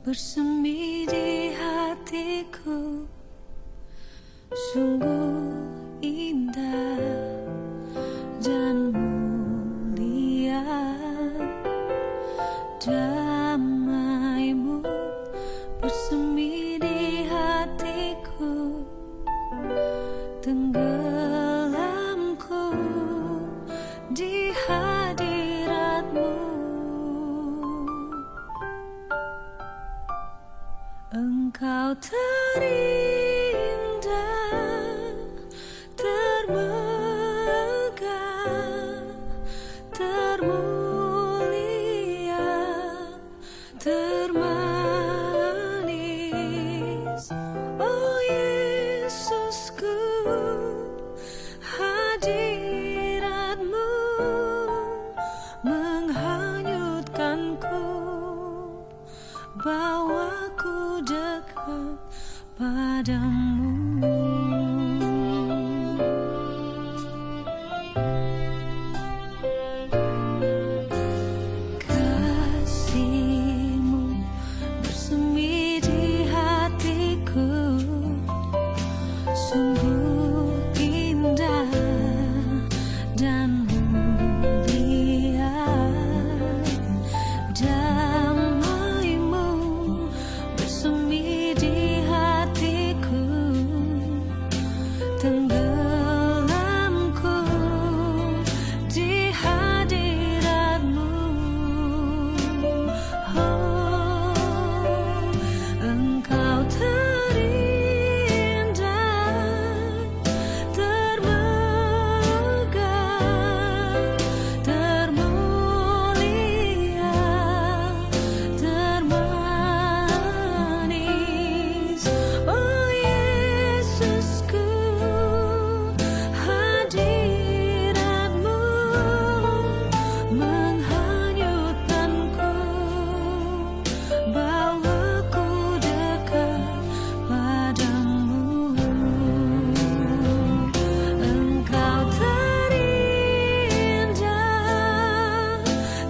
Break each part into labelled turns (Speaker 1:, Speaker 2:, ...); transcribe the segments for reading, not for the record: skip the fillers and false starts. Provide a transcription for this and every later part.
Speaker 1: bersemi di hatiku, sungguh indah dan mulia. Damai-Mu bersemi di hatiku, tenggelamku di hadirat-Mu. Engkau terindah, termegah, termulia, termanis. Oh Yesusku, hadirat-Mu menghanyutkanku, bawaku dekat padamu. Kasih-Mu bersemi di hatiku, sungguh indah dan mulia. Damai-Mu bersemi di hatiku, tenggelamku di hadirat-Mu. Oh, Engkau terindah, termegah, termulia, termanis. Oh Yesusku, hadirat-Mu menghanyutkanku, bawaku dekat padamu. Engkau terindah,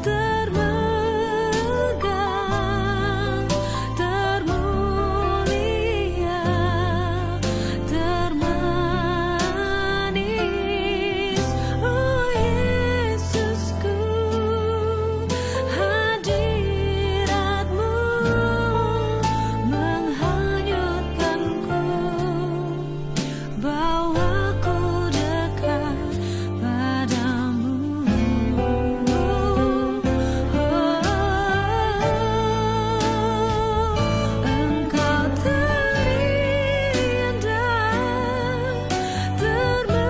Speaker 1: termegah, termulia, termanis. Oh Yesusku, hadirat-Mu menghanyutkanku, bawaku dekat padamu. Engkau terindah, termegah,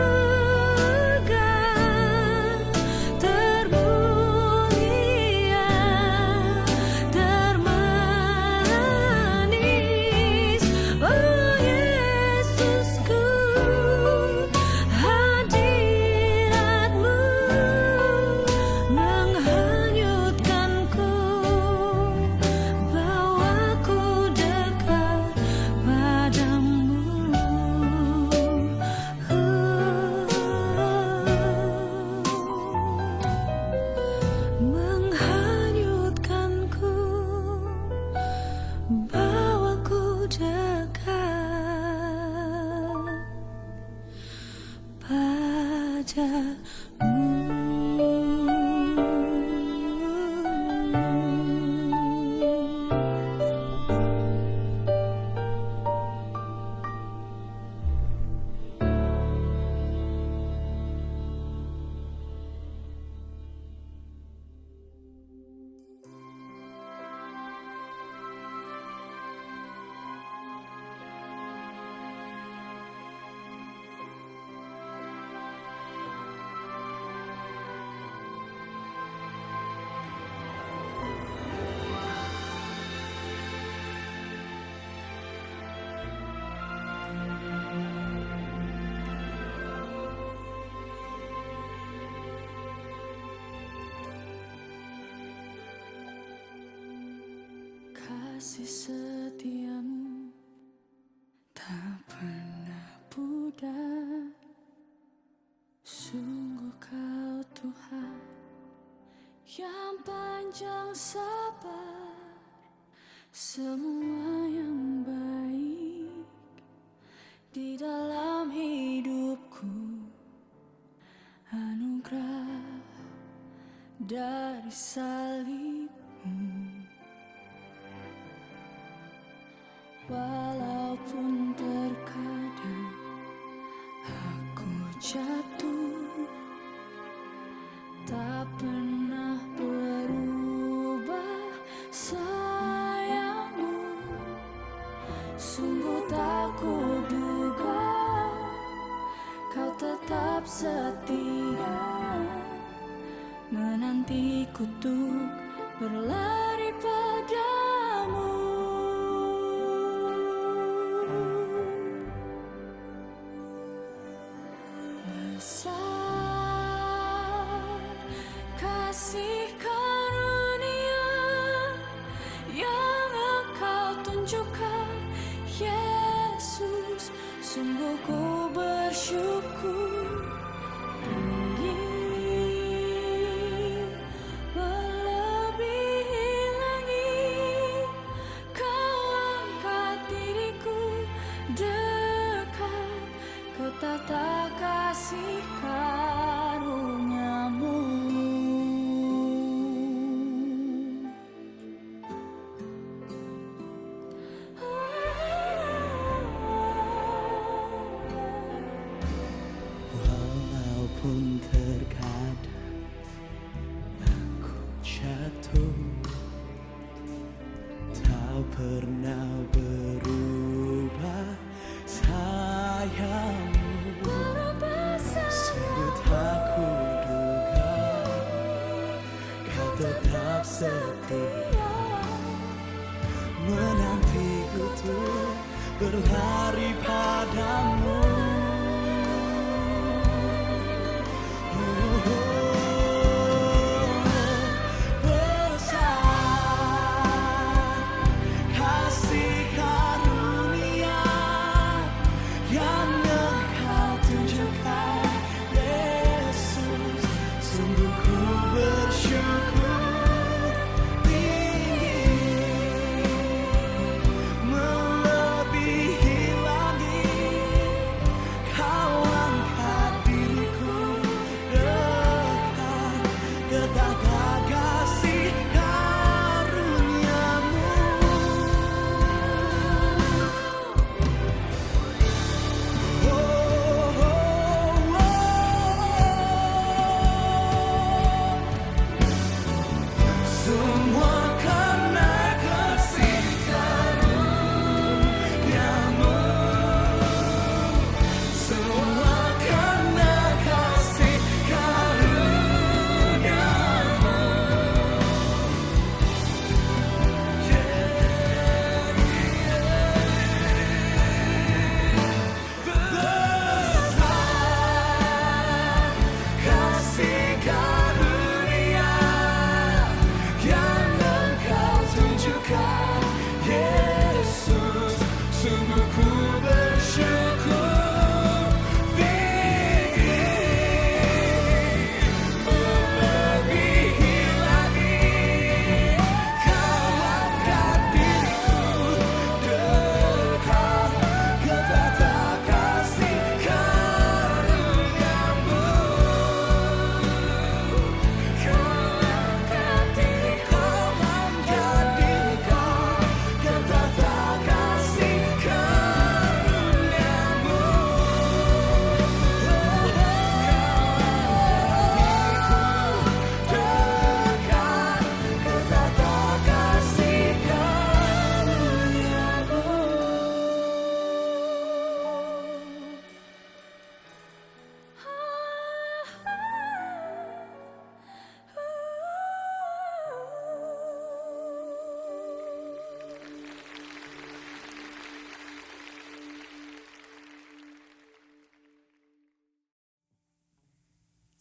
Speaker 1: termulia, termanis. Oh Yesusku, hadirat-Mu menghanyutkanku, bawaku dekat padamu. Menghanyutkanku, bawaku dekat kasih setia-Mu tak pernah pudar. Sungguh Kau Tuhan yang panjang sabar, semua yang baik di dalam hidupku, anugerah dari salibmu. Walaupun terkadang aku jatuh, tak pernah berubah sayangmu. Sungguh tak kuduga kau tetap setia, menantiku untuk berlari padamu. Besar kasih karunia yang Engkau tunjukkan, Yesus. Sungguh ku bersyukur, tinggi melebihi langit. Kau angkat diriku dekat, kau tata kasih karuniamu.
Speaker 2: Walaupun terkadang aku jatuh, tak pernah berubah sayangmu. Sungguh tak kuduga kau tetap setia, menantiku untuk berlari padamu.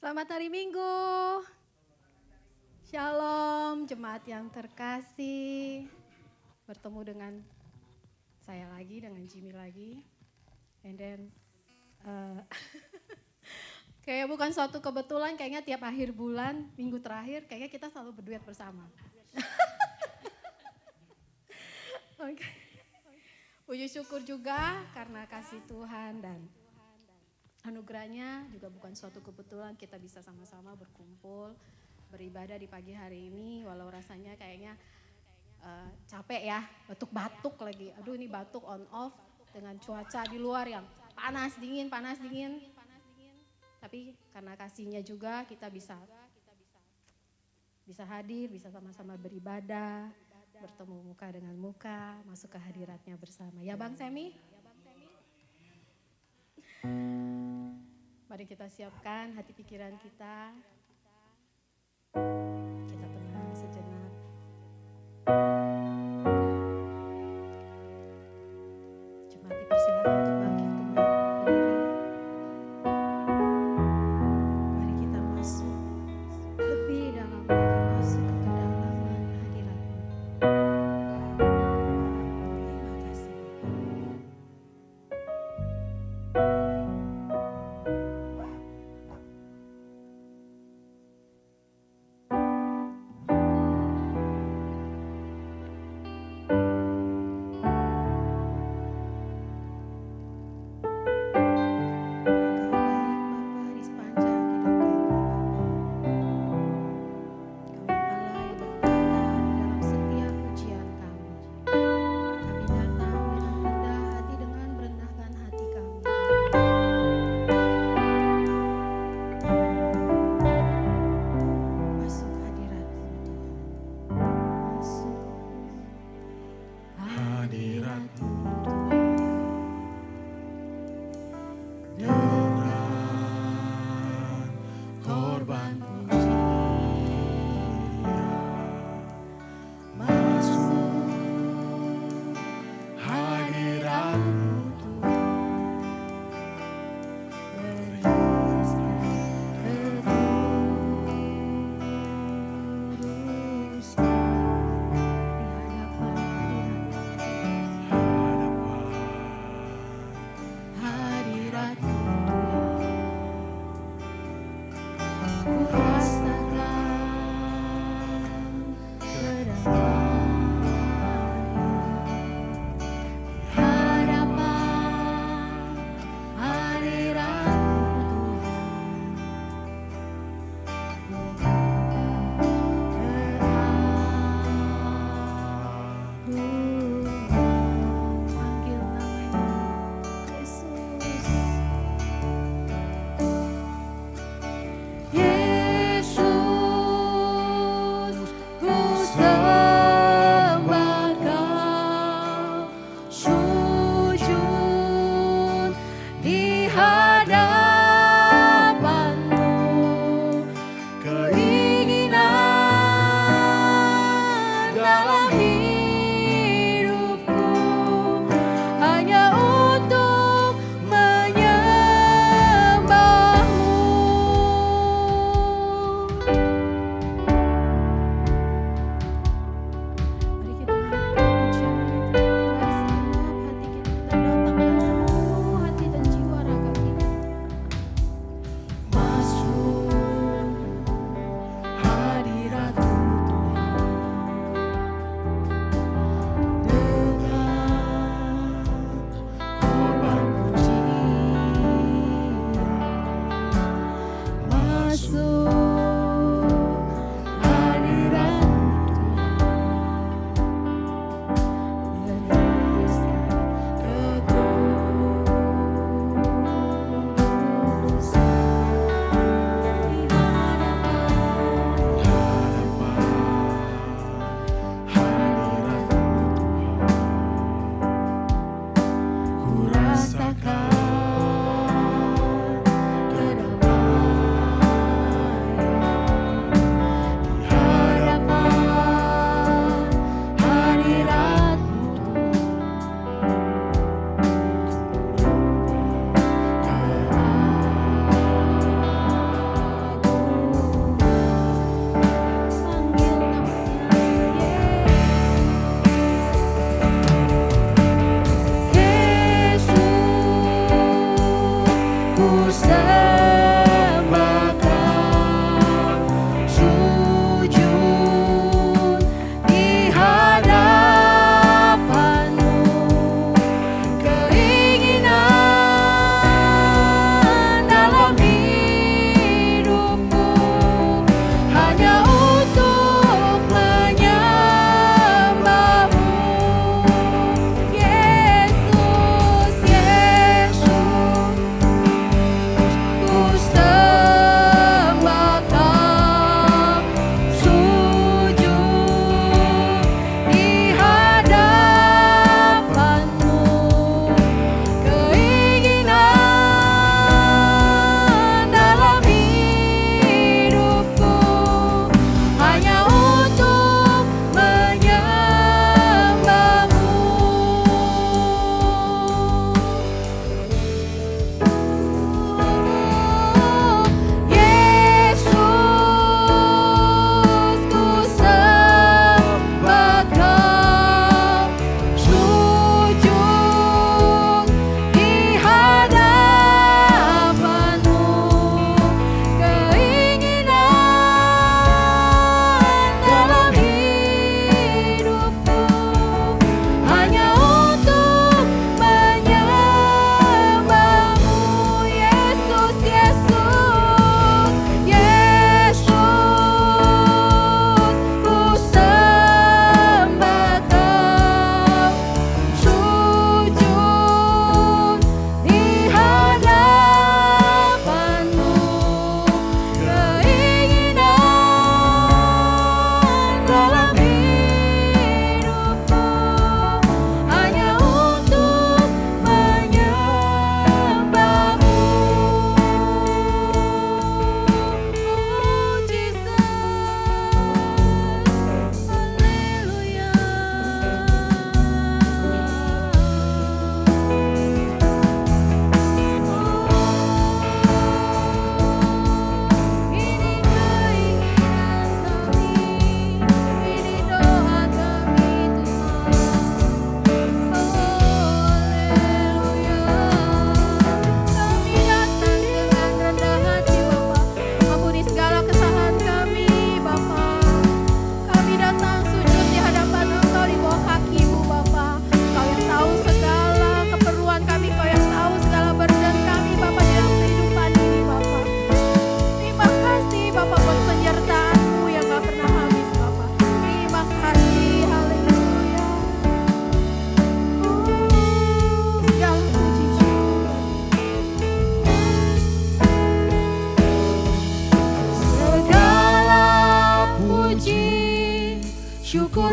Speaker 3: Selamat hari Minggu. Shalom jemaat yang terkasih. Bertemu dengan saya lagi, dengan Jimmy lagi. And then kayak bukan suatu kebetulan, kayaknya tiap akhir bulan, minggu terakhir, kayaknya kita selalu berduet bersama. Oke. Puji syukur juga karena kasih Tuhan dan anugerahnya juga bukan suatu kebetulan kita bisa sama-sama berkumpul, beribadah di pagi hari ini walau rasanya kayaknya capek ya, batuk-batuk lagi. Aduh ini batuk on off dengan cuaca di luar yang panas dingin. Tapi karena kasihnya juga kita bisa hadir, bisa sama-sama beribadah, bertemu muka dengan muka, masuk ke hadiratnya bersama. Ya Bang Semi? Mari kita siapkan hati pikiran kita. Kita tenang sejenak. Jemaat dipersilakan untuk bangkit kembali berdiri. Mari kita masuk lebih dalam lagi, masuk ke kedalaman hadirat-Mu. Terima kasih.
Speaker 1: Sujud di hadapan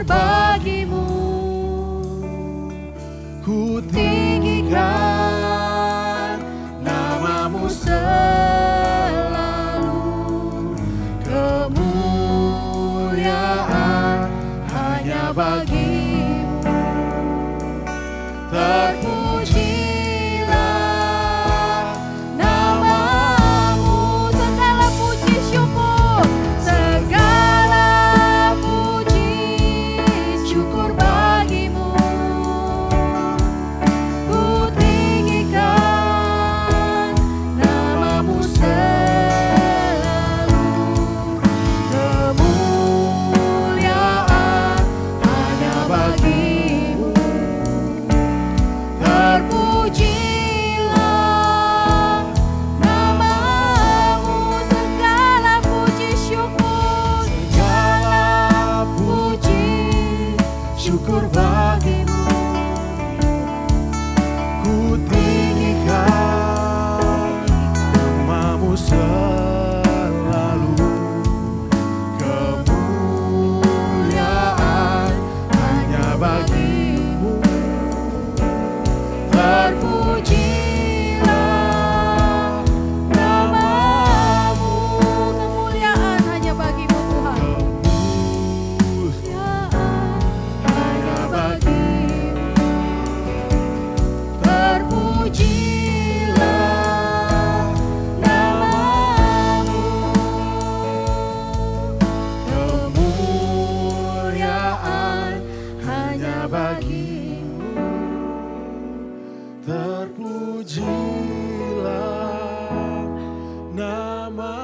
Speaker 3: syukur bagimu.
Speaker 2: Ku tinggikan namamu selalu, kemuliaan hanya bagimu. Terpujilah namamu, segala puji syukur, segala puji syukur bagimu. Ku tinggikan namamu selalu, kemuliaan hanya bagimu. Terpujilah namamu, segala puji syukur, segala puji syukur bagimu. Ku tinggikan namamu selalu, kemuliaan hanya bagimu. Terpujilah namamu, kemuliaan hanya bagimu Tuhan. Kemuliaan hanya bagimu. Terpujilah namamu, kemuliaan hanya bagimu. Terpujilah namamu.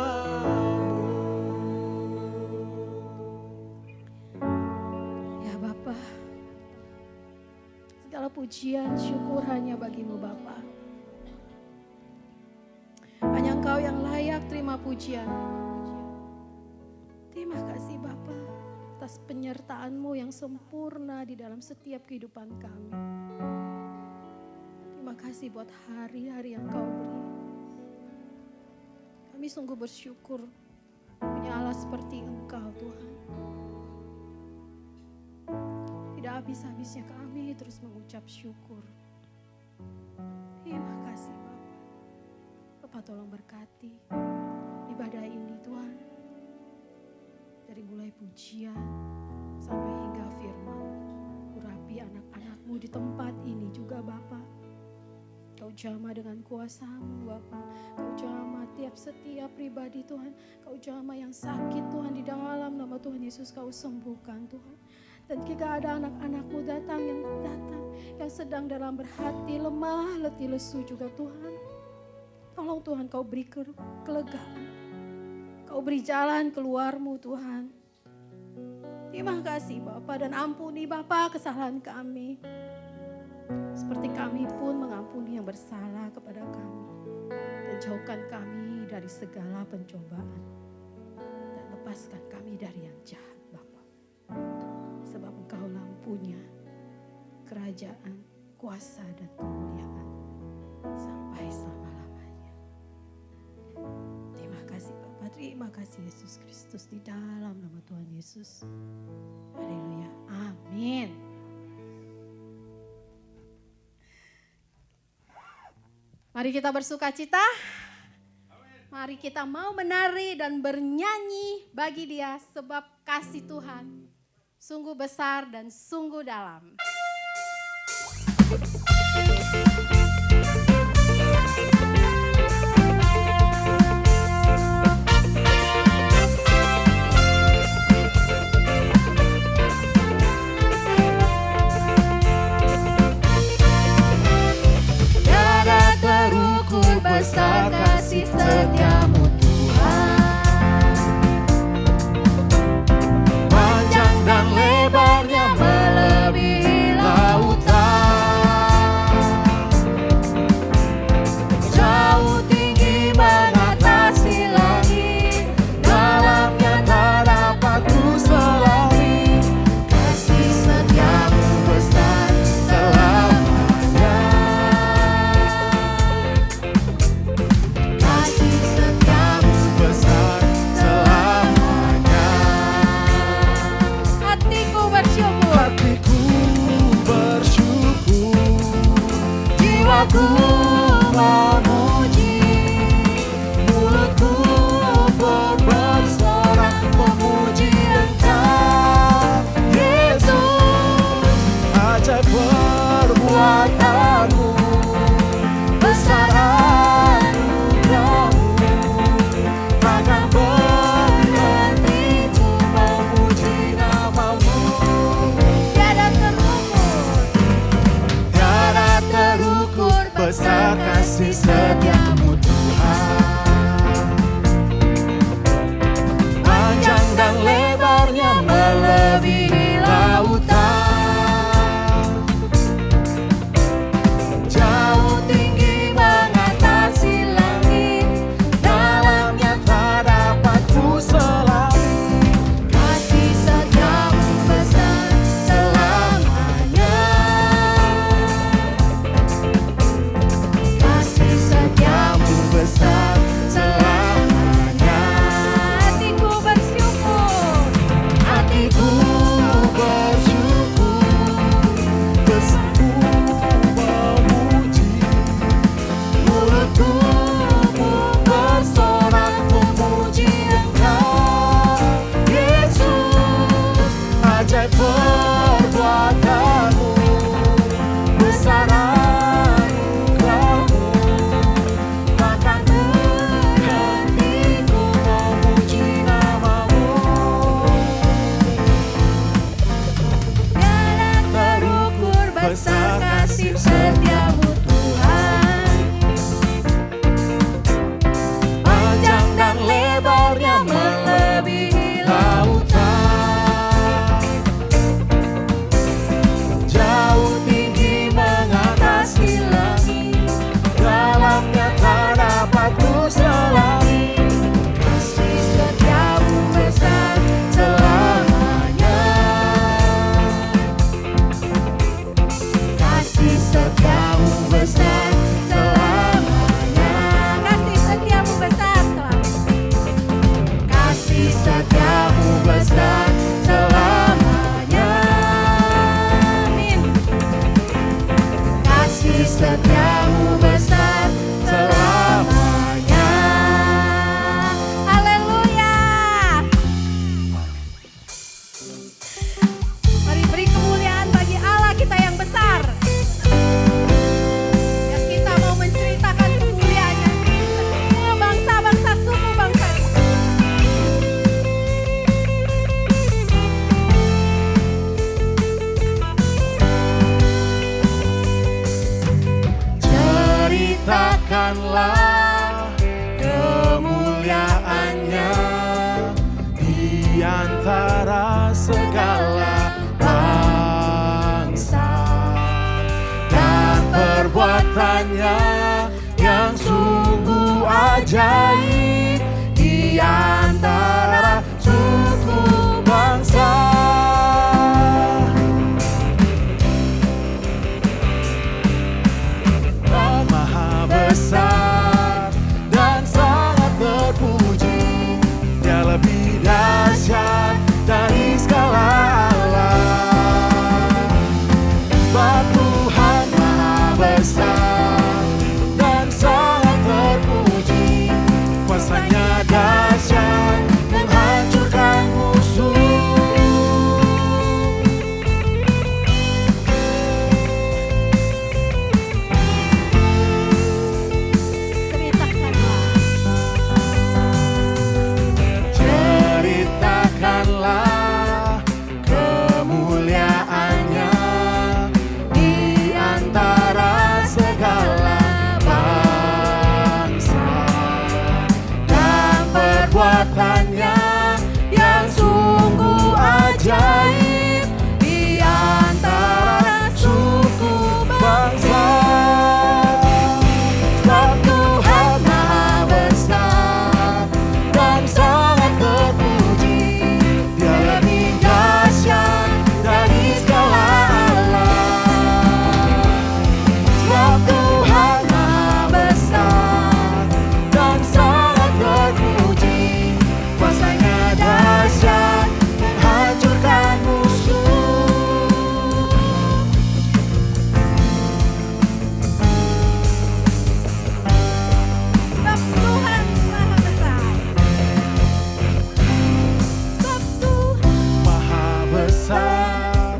Speaker 2: Ya Bapa, segala pujian syukur hanya bagimu Bapa. Hanya Engkau yang layak terima pujian. Terima kasih Bapa atas penyertaan-Mu yang sempurna di dalam setiap kehidupan kami. Terima kasih buat hari-hari yang Kau beri. Kami sungguh bersyukur punya Allah seperti Engkau Tuhan. Tidak habis-habisnya kami terus mengucap syukur. Terima kasih Bapak. Bapak tolong berkati ibadah ini Tuhan. Dari mulai pujian sampai hingga firman. Urapi anak-anak-Mu di tempat ini juga Bapak. Kau jamah dengan kuasa-Mu Bapa. Kau jamah setiap pribadi Tuhan. Kau jamah yang sakit Tuhan, di dalam nama Tuhan Yesus Kau sembuhkan Tuhan. Dan jika ada anak-anak-Mu datang yang sedang dalam berhati lemah, letih, lesu juga Tuhan. Tolong Tuhan Kau beri kelegaan. Kau beri jalan keluar-Mu Tuhan. Terima kasih Bapa, dan ampuni Bapa kesalahan kami. Seperti kami pun mengampuni yang bersalah kepada kami. Dan jauhkan kami dari segala pencobaan. Dan lepaskan kami dari yang jahat Bapa. Sebab Engkaulah yang punya kerajaan, kuasa dan kemuliaan. Sampai selama-lamanya. Terima kasih Bapa, terima kasih Yesus Kristus, di dalam nama Tuhan Yesus. Haleluya, amin. Mari kita bersuka cita. Mari kita mau menari dan bernyanyi bagi Dia, sebab kasih Tuhan sungguh besar dan sungguh dalam.
Speaker 1: Besar kasih setiamu Tuhan,
Speaker 2: Panjang dan lebarnya melebihi lautan.
Speaker 1: ajaib di antara suku bangsa. Dan maha besar dan sangat terpuji, Dia lebih dahsyat dari segala alam. Sebab Tuhan maha besar dan sangat terpuji, kuasanya dahsyat menghancurkan musuh. Ceritakanlah kemuliaannya di antara segala bangsa, dan perbuatannya yang sungguh ajaib di antara suku bangsa. Sebab Tuhan maha besar dan sangat terpuji, Dia lebih dahsyat dari segala alam. Sebab Tuhan maha besar dan sangat terpuji, kuasanya dahsyat menghancurkan musuh. Sebab Tuhan maha besar. Sebab Tuhan maha besar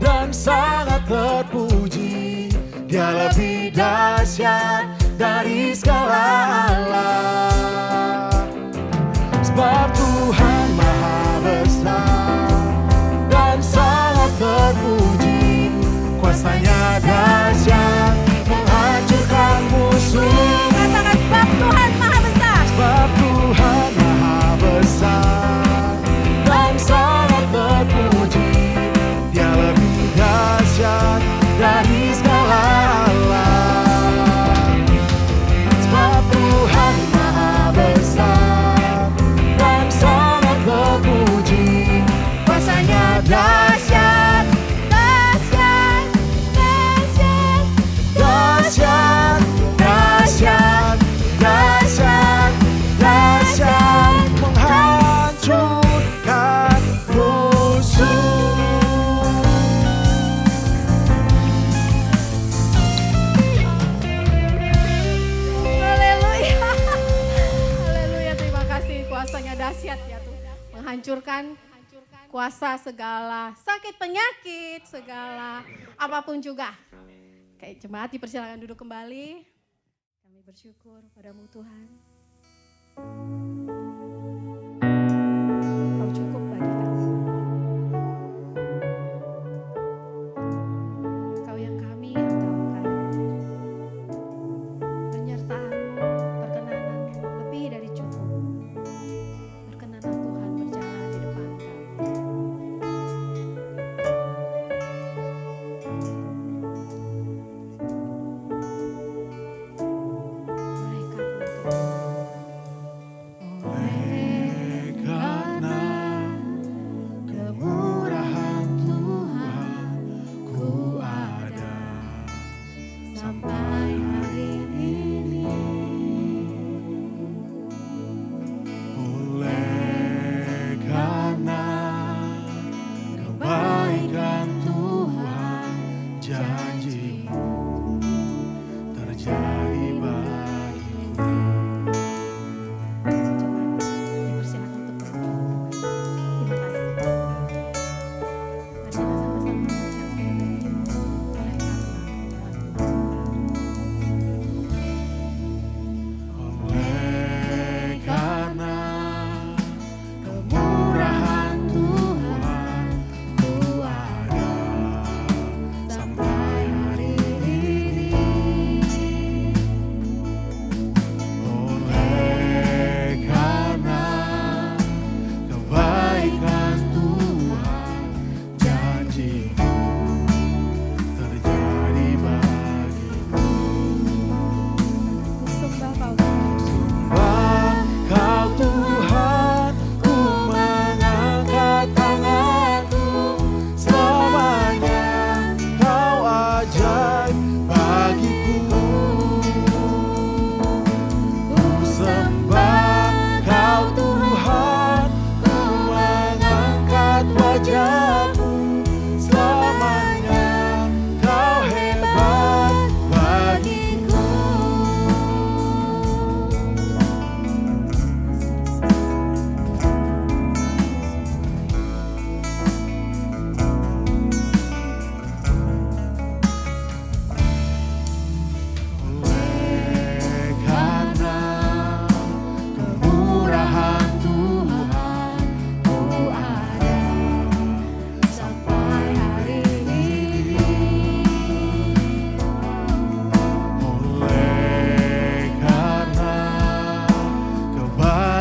Speaker 1: dan sangat terpuji, Dia lebih dahsyat dari segala alam. Sebab Tuhan maha besar dan sangat terpuji, kuasanya dahsyat menghancurkan musuh. Katakan sebab Tuhan maha besar. Sebab Tuhan maha besar dan sangat terpuji, Dia lebih dahsyat dari segala alam. Sebab Tuhan maha besar dan sangat terpuji, kuasanya dahsyat, dahsyat, dahsyat, dahsyat, dahsyat, dahsyat, dahsyat, menghancurkan musuh.
Speaker 3: Haleluya. Haleluya, terima kasih, kuasanya dahsyat ya Tuhan. Menghancurkan kuasa segala sakit penyakit, segala apapun juga. Kayak jemaat dipersilakan duduk kembali. Kami bersyukur padamu Tuhan. Kau cukup bagi kami. Kau yang kami andalkan. Penyertaan-Mu, perkenananmu lebih dari cukup. Berkenanlah Tuhan berjalan di depan kami. Malaikat-Mu Tuhan.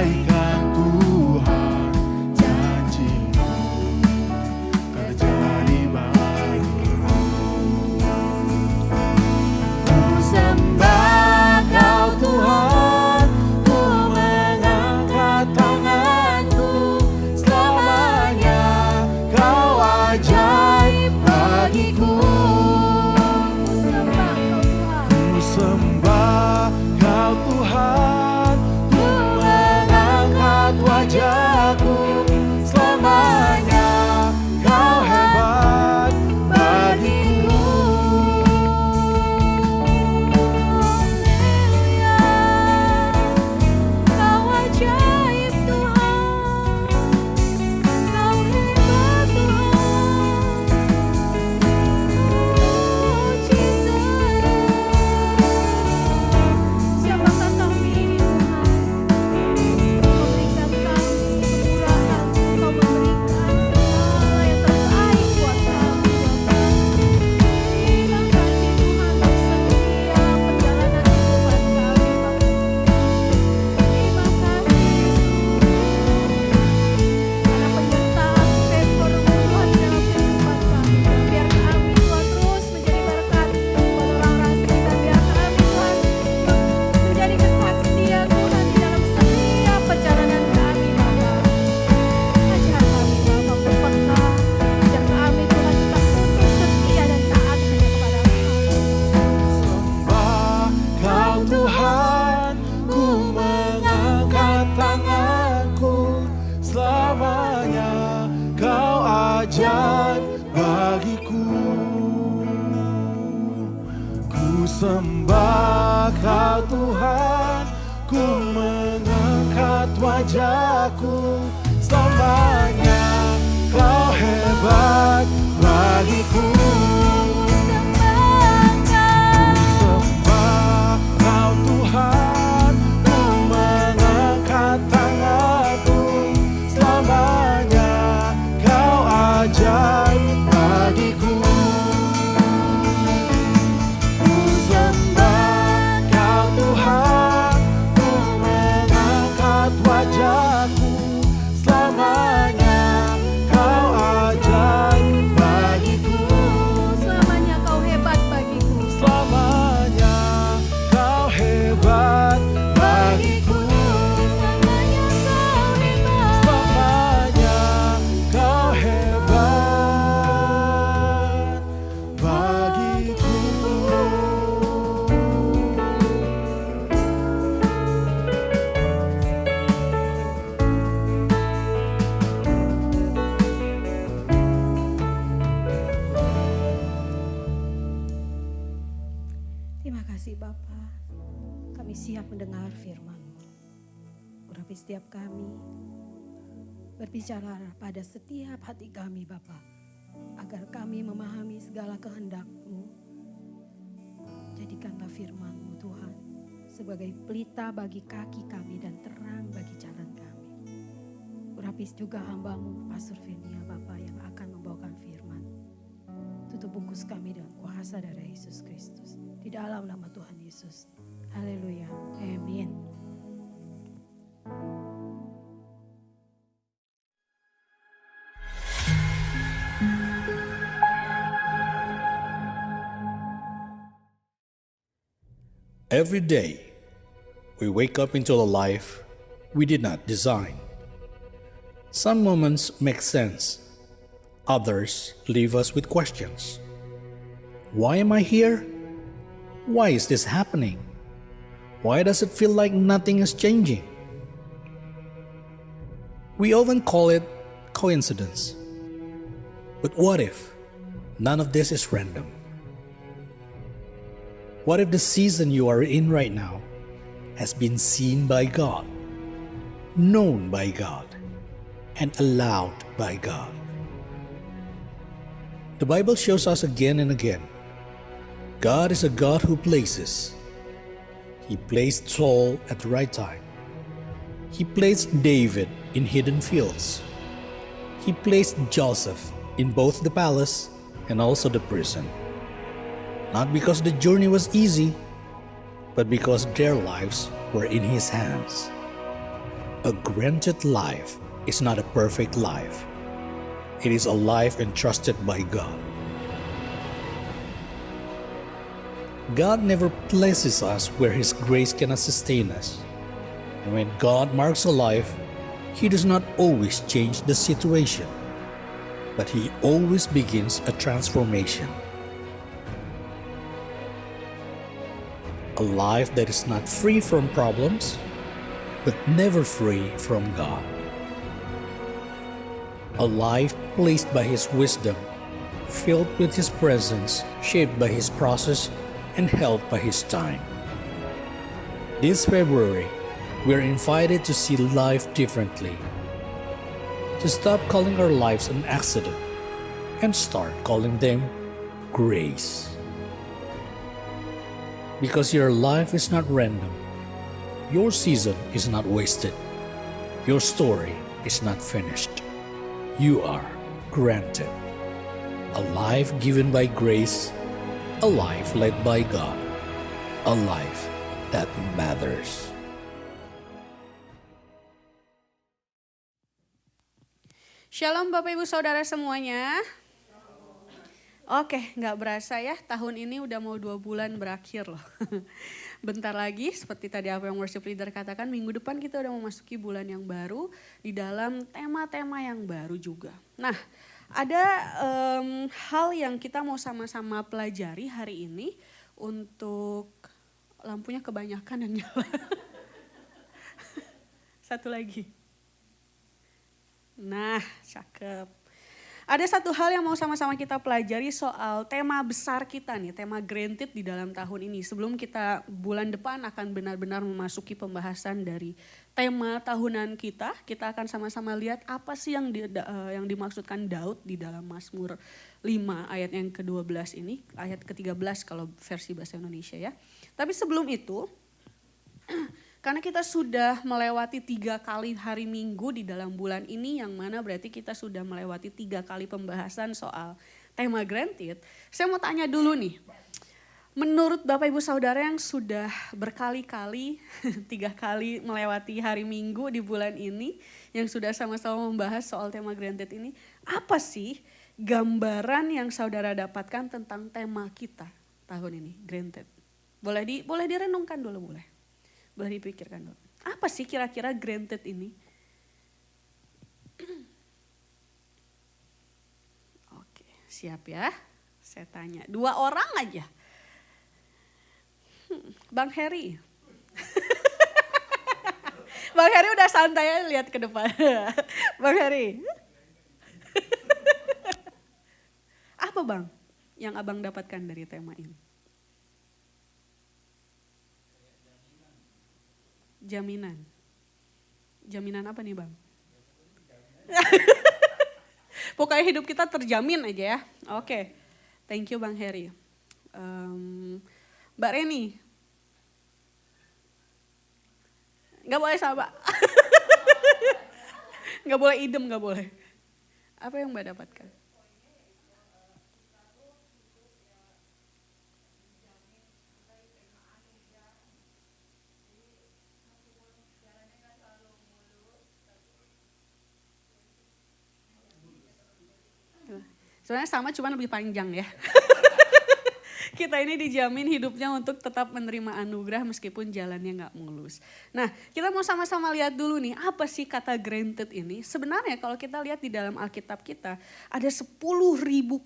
Speaker 1: abaikan Tuhan, janji-Mu terjadi bagiku. Ku sembah Kau Tuhan, ku mengangkat tanganku, selamanya Kau ajaib bagiku. Ku sembah Kau Tuhan, ku mengangkat wajahku, selamanya Kau hebat bagiku.
Speaker 2: Kau ajaib Tuhan, Kau hebat Tuhan. Oh Jesus, siapakah kami ini Tuhan? Kau berikan kami kemurahan, Kau memberikan segala yang terbaik buat kami Bapa. Terima kasih Tuhan untuk setiap perjalanan kehidupan kami Bapa. Terima kasih karena penyertaan favor Tuhan dalam kehidupan kami. Biar kami Tuhan terus menjadi berkat buat orang-orang sekitar. Biar kami Tuhan menjadi kesaksian Tuhan di dalam setiap perjalanan kami Bapa. Ajar kami Bapa untuk peka. Ajar kami Tuhan tetap utuh setia dan taat hanya kepada Engkau.
Speaker 1: Sembah Kau Tuhan, ku mengangkat tanganku, selamanya Kau ajaib bagiku. Ku sembah Kau Tuhan, ku mengangkat wajahku, selamanya Kau hebat bagiku. Sembah Kau Tuhan, ku mengangkat tanganku, selamanya Kau ajaib bagiku. Ku sembah Kau Tuhan, ku mengangkat wajahku, selamanya Kau ajaib bagiku.
Speaker 2: Selamanya Kau hebat bagiku.
Speaker 1: Selamanya Kau hebat bagiku.
Speaker 2: Selamanya Kau hebat.
Speaker 1: Selamanya Kau hebat bagiku.
Speaker 2: Terima kasih Bapa, kami siap mendengar firman-Mu. Urapi setiap kami, berbicara pada setiap hati kami Bapa, agar kami memahami segala kehendak-Mu. Jadikanlah firman-Mu Tuhan sebagai pelita bagi kaki kami dan terang bagi jalan kami. Urapi juga hamba-Mu Pastor Venia Bapa yang akan membawakan firman. Tutup bungkus kami dengan kuasa darah Yesus Kristus. Di dalam nama Tuhan Yesus. Haleluya. Amin.
Speaker 4: Every day, we wake up into a life we did not design. Some moments make sense. Others leave us with questions. Why am I here? Why is this happening? Why does it feel like nothing is changing? We often call it coincidence. But what if none of this is random? What if the season you are in right now has been seen by God, known by God, and allowed by God? The Bible shows us again and again, God is a God who places. He placed Saul at the right time. He placed David in hidden fields. He placed Joseph in both the palace and also the prison. Not because the journey was easy, but because their lives were in His hands. A granted life is not a perfect life. It is a life entrusted by God. God never places us where His grace cannot sustain us. And when God marks a life, He does not always change the situation, but He always begins a transformation. A life that is not free from problems, but never free from God. A life placed by His wisdom, filled with His presence, shaped by His process, and held by His time. This February, we are invited to see life differently, to stop calling our lives an accident and start calling them grace. Because your life is not random, your season is not wasted, your story is not finished. You are granted a life given by grace, a life led by God, a life that matters.
Speaker 3: Shalom Bapak Ibu Saudara semuanya. Oke, gak berasa ya, tahun ini udah mau 2 bulan berakhir loh. Bentar lagi, seperti tadi apa yang worship leader katakan, minggu depan kita udah memasuki bulan yang baru di dalam tema-tema yang baru juga. Nah, ada hal yang kita mau sama-sama pelajari hari ini untuk lampunya kebanyakan yang nyala. Satu lagi. Nah, cakep. Ada satu hal yang mau sama-sama kita pelajari soal tema besar kita nih, tema granted di dalam tahun ini. Sebelum kita bulan depan akan benar-benar memasuki pembahasan dari tema tahunan kita akan sama-sama lihat apa sih yang dimaksudkan Daud di dalam Mazmur 5 ayat yang ke-12 ini, ayat ke-13 kalau versi bahasa Indonesia ya. Tapi sebelum itu, karena kita sudah melewati 3 kali hari Minggu di dalam bulan ini, yang mana berarti kita sudah melewati 3 kali pembahasan soal tema granted. Saya mau tanya dulu nih, menurut Bapak Ibu Saudara yang sudah berkali-kali, 3 kali melewati hari Minggu di bulan ini, yang sudah sama-sama membahas soal tema granted ini, apa sih gambaran yang saudara dapatkan tentang tema kita tahun ini, granted? Boleh direnungkan dulu, boleh dipikirkan dulu. Apa sih kira-kira granted ini? Oke, siap ya. Saya tanya, 2 orang aja. Bang Heri. Bang Heri udah santai ya, lihat ke depan. Bang Heri. Apa Bang yang Abang dapatkan dari tema ini? Jaminan. Jaminan apa nih Bang? Pokoknya hidup kita terjamin aja ya. Oke, thank you Bang Heri. Mbak Reni. Gak boleh sama. Gak boleh idem, gak boleh. Apa yang Mbak dapatkan? Sebenarnya sama, cuman lebih panjang ya. Kita ini dijamin hidupnya untuk tetap menerima anugerah meskipun jalannya gak mulus. Nah, kita mau sama-sama lihat dulu nih, apa sih kata granted ini? Sebenarnya kalau kita lihat di dalam Alkitab kita, ada 10.000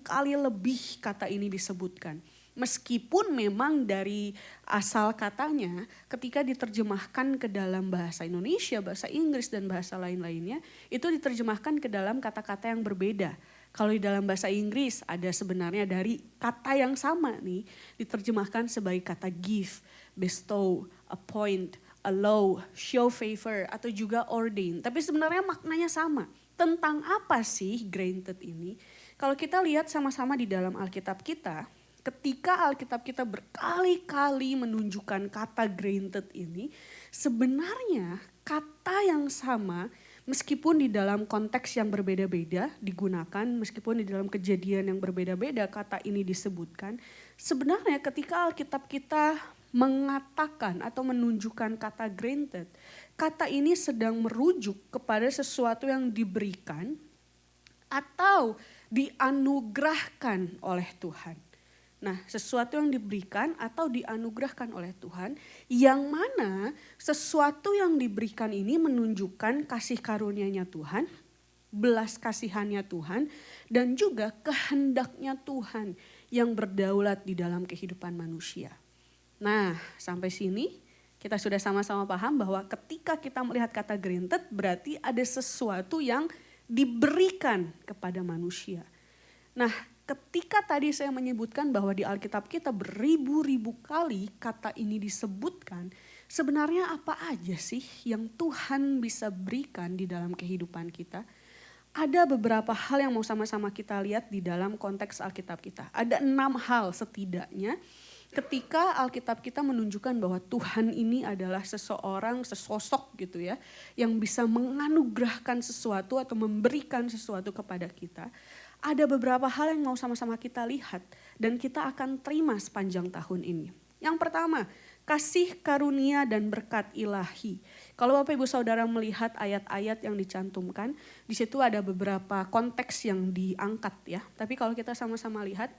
Speaker 3: kali lebih kata ini disebutkan. Meskipun memang dari asal katanya, ketika diterjemahkan ke dalam bahasa Indonesia, bahasa Inggris, dan bahasa lain-lainnya, itu diterjemahkan ke dalam kata-kata yang berbeda. Kalau di dalam bahasa Inggris ada sebenarnya dari kata yang sama nih diterjemahkan sebagai kata give, bestow, appoint, allow, show favor atau juga ordain. Tapi sebenarnya maknanya sama. Tentang apa sih granted ini? Kalau kita lihat sama-sama di dalam Alkitab kita, ketika Alkitab kita berkali-kali menunjukkan kata granted ini, sebenarnya kata yang sama meskipun di dalam konteks yang berbeda-beda digunakan, meskipun di dalam kejadian yang berbeda-beda kata ini disebutkan, sebenarnya ketika Alkitab kita
Speaker 5: mengatakan atau menunjukkan kata granted, kata ini sedang merujuk kepada sesuatu yang diberikan atau dianugerahkan oleh Tuhan. Nah, sesuatu yang diberikan atau dianugerahkan oleh Tuhan, yang mana sesuatu yang diberikan ini menunjukkan kasih karunia-Nya Tuhan, belas kasihannya Tuhan, dan juga kehendaknya Tuhan yang berdaulat di dalam kehidupan manusia. Nah, sampai sini kita sudah sama-sama paham bahwa ketika kita melihat kata granted berarti ada sesuatu yang diberikan kepada manusia. Nah, ketika tadi saya menyebutkan bahwa di Alkitab kita beribu-ribu kali kata ini disebutkan, sebenarnya apa aja sih yang Tuhan bisa berikan di dalam kehidupan kita? Ada beberapa hal yang mau sama-sama kita lihat di dalam konteks Alkitab kita. Ada 6 hal setidaknya ketika Alkitab kita menunjukkan bahwa Tuhan ini adalah seseorang, sesosok gitu ya, yang bisa menganugerahkan sesuatu atau memberikan sesuatu kepada kita. Ada beberapa hal yang mau sama-sama kita lihat dan kita akan terima sepanjang tahun ini. Yang pertama, kasih karunia dan berkat ilahi. Kalau Bapak Ibu Saudara melihat ayat-ayat yang dicantumkan, di situ ada beberapa konteks yang diangkat ya. Tapi kalau kita sama-sama lihat,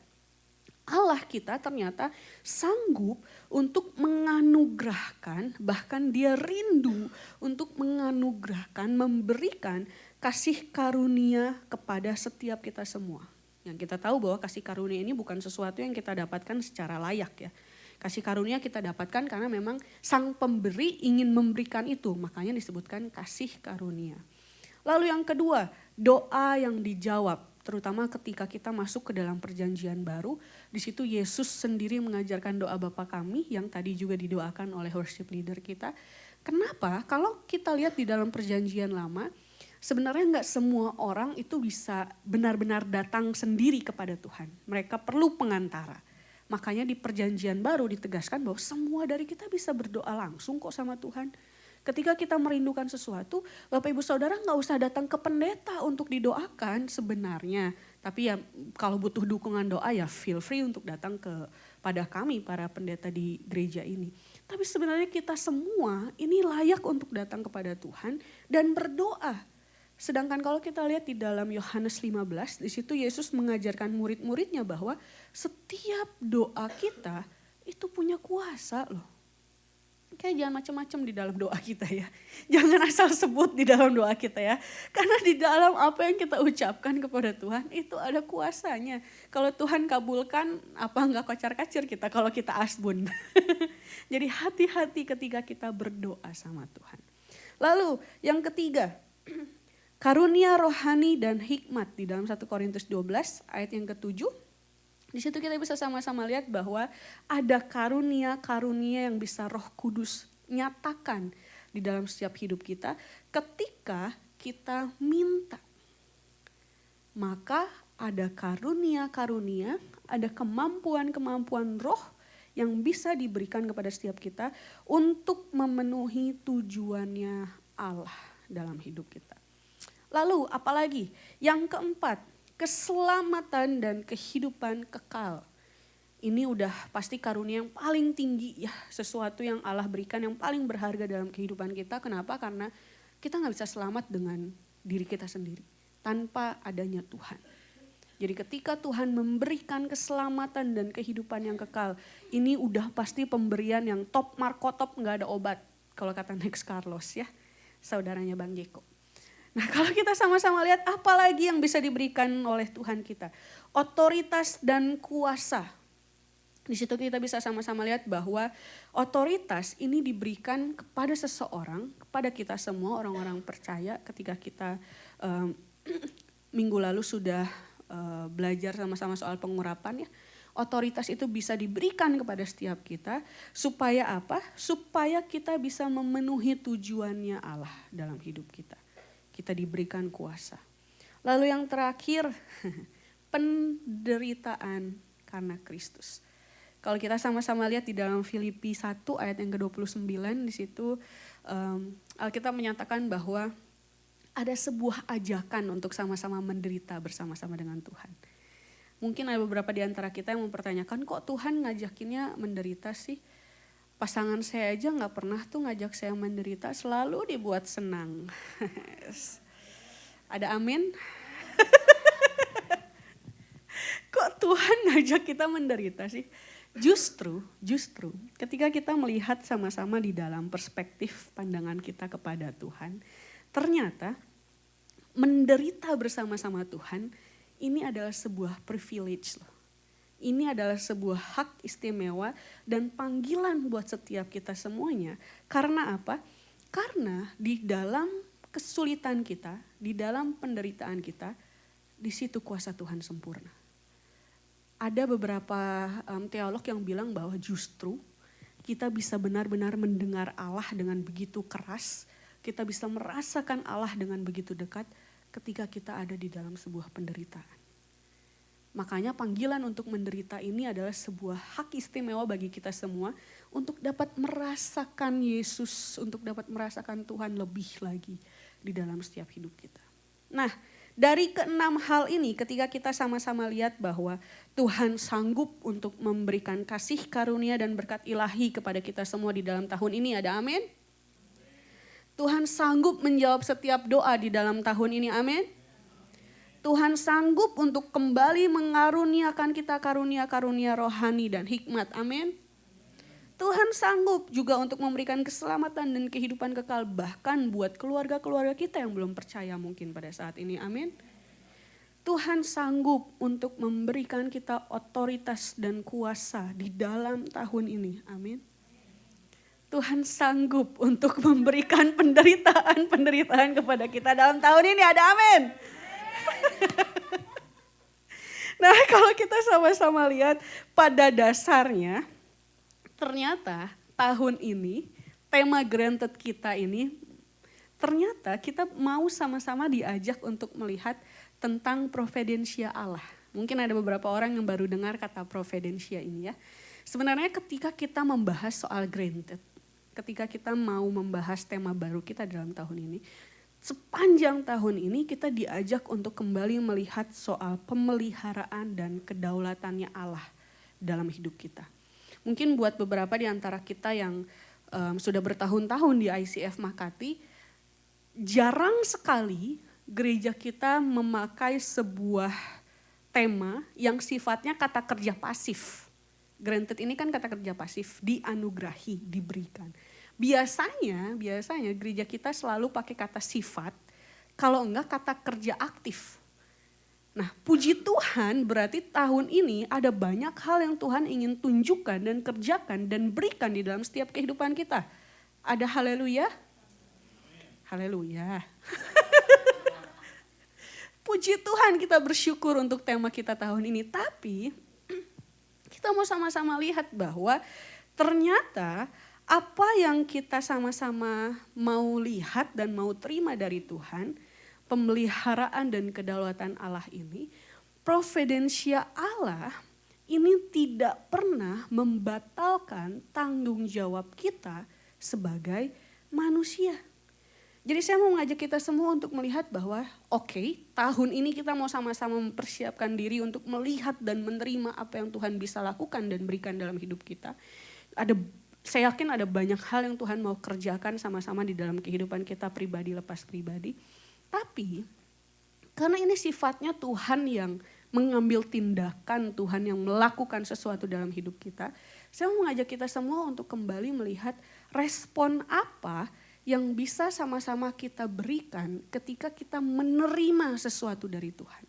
Speaker 5: Allah kita ternyata sanggup untuk menganugerahkan, bahkan dia rindu untuk menganugerahkan, memberikan kasih karunia kepada setiap kita semua. Yang kita tahu bahwa kasih karunia ini bukan sesuatu yang kita dapatkan secara layak ya. Kasih karunia kita dapatkan karena memang sang pemberi ingin memberikan itu, makanya disebutkan kasih karunia. Lalu yang kedua, doa yang dijawab, terutama ketika kita masuk ke dalam perjanjian baru. Di situ Yesus sendiri mengajarkan doa Bapa kami yang tadi juga didoakan oleh worship leader kita. Kenapa? Kalau kita lihat di dalam perjanjian lama, sebenarnya nggak semua orang itu bisa benar-benar datang sendiri kepada Tuhan. Mereka perlu pengantara. Makanya di perjanjian baru ditegaskan bahwa semua dari kita bisa berdoa langsung kok sama Tuhan. Ketika kita merindukan sesuatu, Bapak Ibu Saudara nggak usah datang ke pendeta untuk didoakan sebenarnya. Tapi ya kalau butuh dukungan doa ya feel free untuk datang kepada kami para pendeta di gereja ini. Tapi sebenarnya kita semua ini layak untuk datang kepada Tuhan dan berdoa. Sedangkan kalau kita lihat di dalam Yohanes 15, di situ Yesus mengajarkan murid-muridnya bahwa setiap doa kita itu punya kuasa loh. Kayak jangan macam-macam di dalam doa kita ya. Jangan asal sebut di dalam doa kita ya. Karena di dalam apa yang kita ucapkan kepada Tuhan itu ada kuasanya. Kalau Tuhan kabulkan, apa enggak kocar-kacir kita kalau kita asbun. Jadi hati-hati ketika kita berdoa sama Tuhan. Lalu yang ketiga, karunia rohani dan hikmat di dalam 1 Korintus 12 ayat yang ke-7. Di situ kita bisa sama-sama lihat bahwa ada karunia-karunia yang bisa Roh Kudus nyatakan di dalam setiap hidup kita ketika kita minta. Maka ada karunia-karunia, ada kemampuan-kemampuan roh yang bisa diberikan kepada setiap kita untuk memenuhi tujuannya Allah dalam hidup kita. Lalu apalagi? Yang keempat, keselamatan dan kehidupan kekal. Ini udah pasti karunia yang paling tinggi ya. Sesuatu yang Allah berikan yang paling berharga dalam kehidupan kita. Kenapa? Karena kita gak bisa selamat dengan diri kita sendiri. Tanpa adanya Tuhan. Jadi ketika Tuhan memberikan keselamatan dan kehidupan yang kekal. Ini udah pasti pemberian yang top markotop, gak ada obat. Kalau kata Next Carlos ya. Saudaranya Bang Jeko. Nah kalau kita sama-sama lihat apa lagi yang bisa diberikan oleh Tuhan kita. Otoritas dan kuasa. Di situ kita bisa sama-sama lihat bahwa otoritas ini diberikan kepada seseorang, kepada kita semua orang-orang percaya ketika kita minggu lalu sudah belajar sama-sama soal pengurapan ya. Otoritas itu bisa diberikan kepada setiap kita supaya apa? Supaya kita bisa memenuhi tujuannya Allah dalam hidup kita. Kita diberikan kuasa. Lalu yang terakhir, penderitaan karena Kristus. Kalau kita sama-sama lihat di dalam Filipi 1 ayat yang ke-29, di situ Alkitab menyatakan bahwa ada sebuah ajakan untuk sama-sama menderita bersama-sama dengan Tuhan. Mungkin ada beberapa di antara kita yang mempertanyakan, kok Tuhan ngajakinnya menderita sih? Pasangan saya aja gak pernah tuh ngajak saya menderita, selalu dibuat senang. Ada amin? Kok Tuhan ngajak kita menderita sih? Justru ketika kita melihat sama-sama di dalam perspektif pandangan kita kepada Tuhan, ternyata menderita bersama-sama Tuhan ini adalah sebuah privilege loh. Ini adalah sebuah hak istimewa dan panggilan buat setiap kita semuanya. Karena apa? Karena di dalam kesulitan kita, di dalam penderitaan kita, di situ kuasa Tuhan sempurna. Ada beberapa teolog yang bilang bahwa justru kita bisa benar-benar mendengar Allah dengan begitu keras, kita bisa merasakan Allah dengan begitu dekat ketika kita ada di dalam sebuah penderitaan. Makanya panggilan untuk menderita ini adalah sebuah hak istimewa bagi kita semua untuk dapat merasakan Yesus, untuk dapat merasakan Tuhan lebih lagi di dalam setiap hidup kita. Nah, dari keenam hal ini ketika kita sama-sama lihat bahwa Tuhan sanggup untuk memberikan kasih karunia dan berkat ilahi kepada kita semua di dalam tahun ini, ada amin? Tuhan sanggup menjawab setiap doa di dalam tahun ini, amin? Tuhan sanggup untuk kembali mengaruniakan kita karunia-karunia rohani dan hikmat, amin. Tuhan sanggup juga untuk memberikan keselamatan dan kehidupan kekal bahkan buat keluarga-keluarga kita yang belum percaya mungkin pada saat ini, amin. Tuhan sanggup untuk memberikan kita otoritas dan kuasa di dalam tahun ini, amin. Tuhan sanggup untuk memberikan penderitaan kepada kita dalam tahun ini, ada amin. Nah, kalau kita sama-sama lihat pada dasarnya ternyata tahun ini tema Granted kita ini ternyata kita mau sama-sama diajak untuk melihat tentang providensia Allah. Mungkin ada beberapa orang yang baru dengar kata providensia ini ya. Sebenarnya ketika kita membahas soal Granted, ketika kita mau membahas tema baru kita dalam tahun ini, sepanjang tahun ini kita diajak untuk kembali melihat soal pemeliharaan dan kedaulatannya Allah dalam hidup kita. Mungkin buat beberapa di antara kita yang sudah bertahun-tahun di ICF Makati, jarang sekali gereja kita memakai sebuah tema yang sifatnya kata kerja pasif. Granted ini kan kata kerja pasif, dianugerahi, diberikan. Biasanya gereja kita selalu pakai kata sifat, kalau enggak kata kerja aktif. Nah, puji Tuhan berarti tahun ini ada banyak hal yang Tuhan ingin tunjukkan dan kerjakan dan berikan di dalam setiap kehidupan kita. Ada haleluya? Haleluya. Puji Tuhan, kita bersyukur untuk tema kita tahun ini. Tapi kita mau sama-sama lihat bahwa ternyata apa yang kita sama-sama mau lihat dan mau terima dari Tuhan, pemeliharaan dan kedaulatan Allah ini, providensia Allah ini tidak pernah membatalkan tanggung jawab kita sebagai manusia. Jadi saya mau mengajak kita semua untuk melihat bahwa tahun ini kita mau sama-sama mempersiapkan diri untuk melihat dan menerima apa yang Tuhan bisa lakukan dan berikan dalam hidup kita. Saya yakin ada banyak hal yang Tuhan mau kerjakan sama-sama di dalam kehidupan kita pribadi lepas pribadi. Tapi karena ini sifatnya Tuhan yang mengambil tindakan, Tuhan yang melakukan sesuatu dalam hidup kita. Saya mau mengajak kita semua untuk kembali melihat respon apa yang bisa sama-sama kita berikan ketika kita menerima sesuatu dari Tuhan.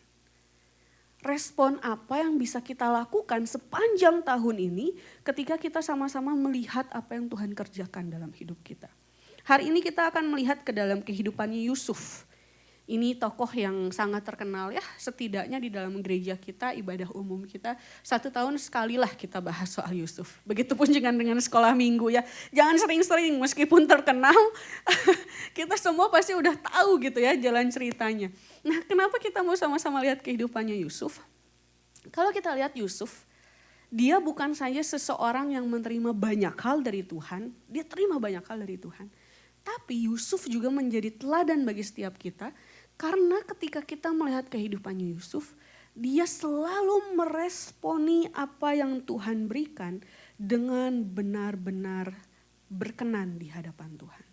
Speaker 5: Respon apa yang bisa kita lakukan sepanjang tahun ini ketika kita sama-sama melihat apa yang Tuhan kerjakan dalam hidup kita. Hari ini kita akan melihat ke dalam kehidupannya Yusuf. Ini tokoh yang sangat terkenal ya, setidaknya di dalam gereja kita, ibadah umum kita, 1 tahun sekali lah kita bahas soal Yusuf. Begitupun dengan sekolah minggu ya, jangan sering-sering meskipun terkenal, kita semua pasti udah tahu gitu ya jalan ceritanya. Nah, kenapa kita mau sama-sama lihat kehidupannya Yusuf? Kalau kita lihat Yusuf, dia bukan saja seseorang yang menerima banyak hal dari Tuhan, dia terima banyak hal dari Tuhan. Tapi Yusuf juga menjadi teladan bagi setiap kita, karena ketika kita melihat kehidupannya Yusuf, dia selalu meresponi apa yang Tuhan berikan dengan benar-benar berkenan di hadapan Tuhan.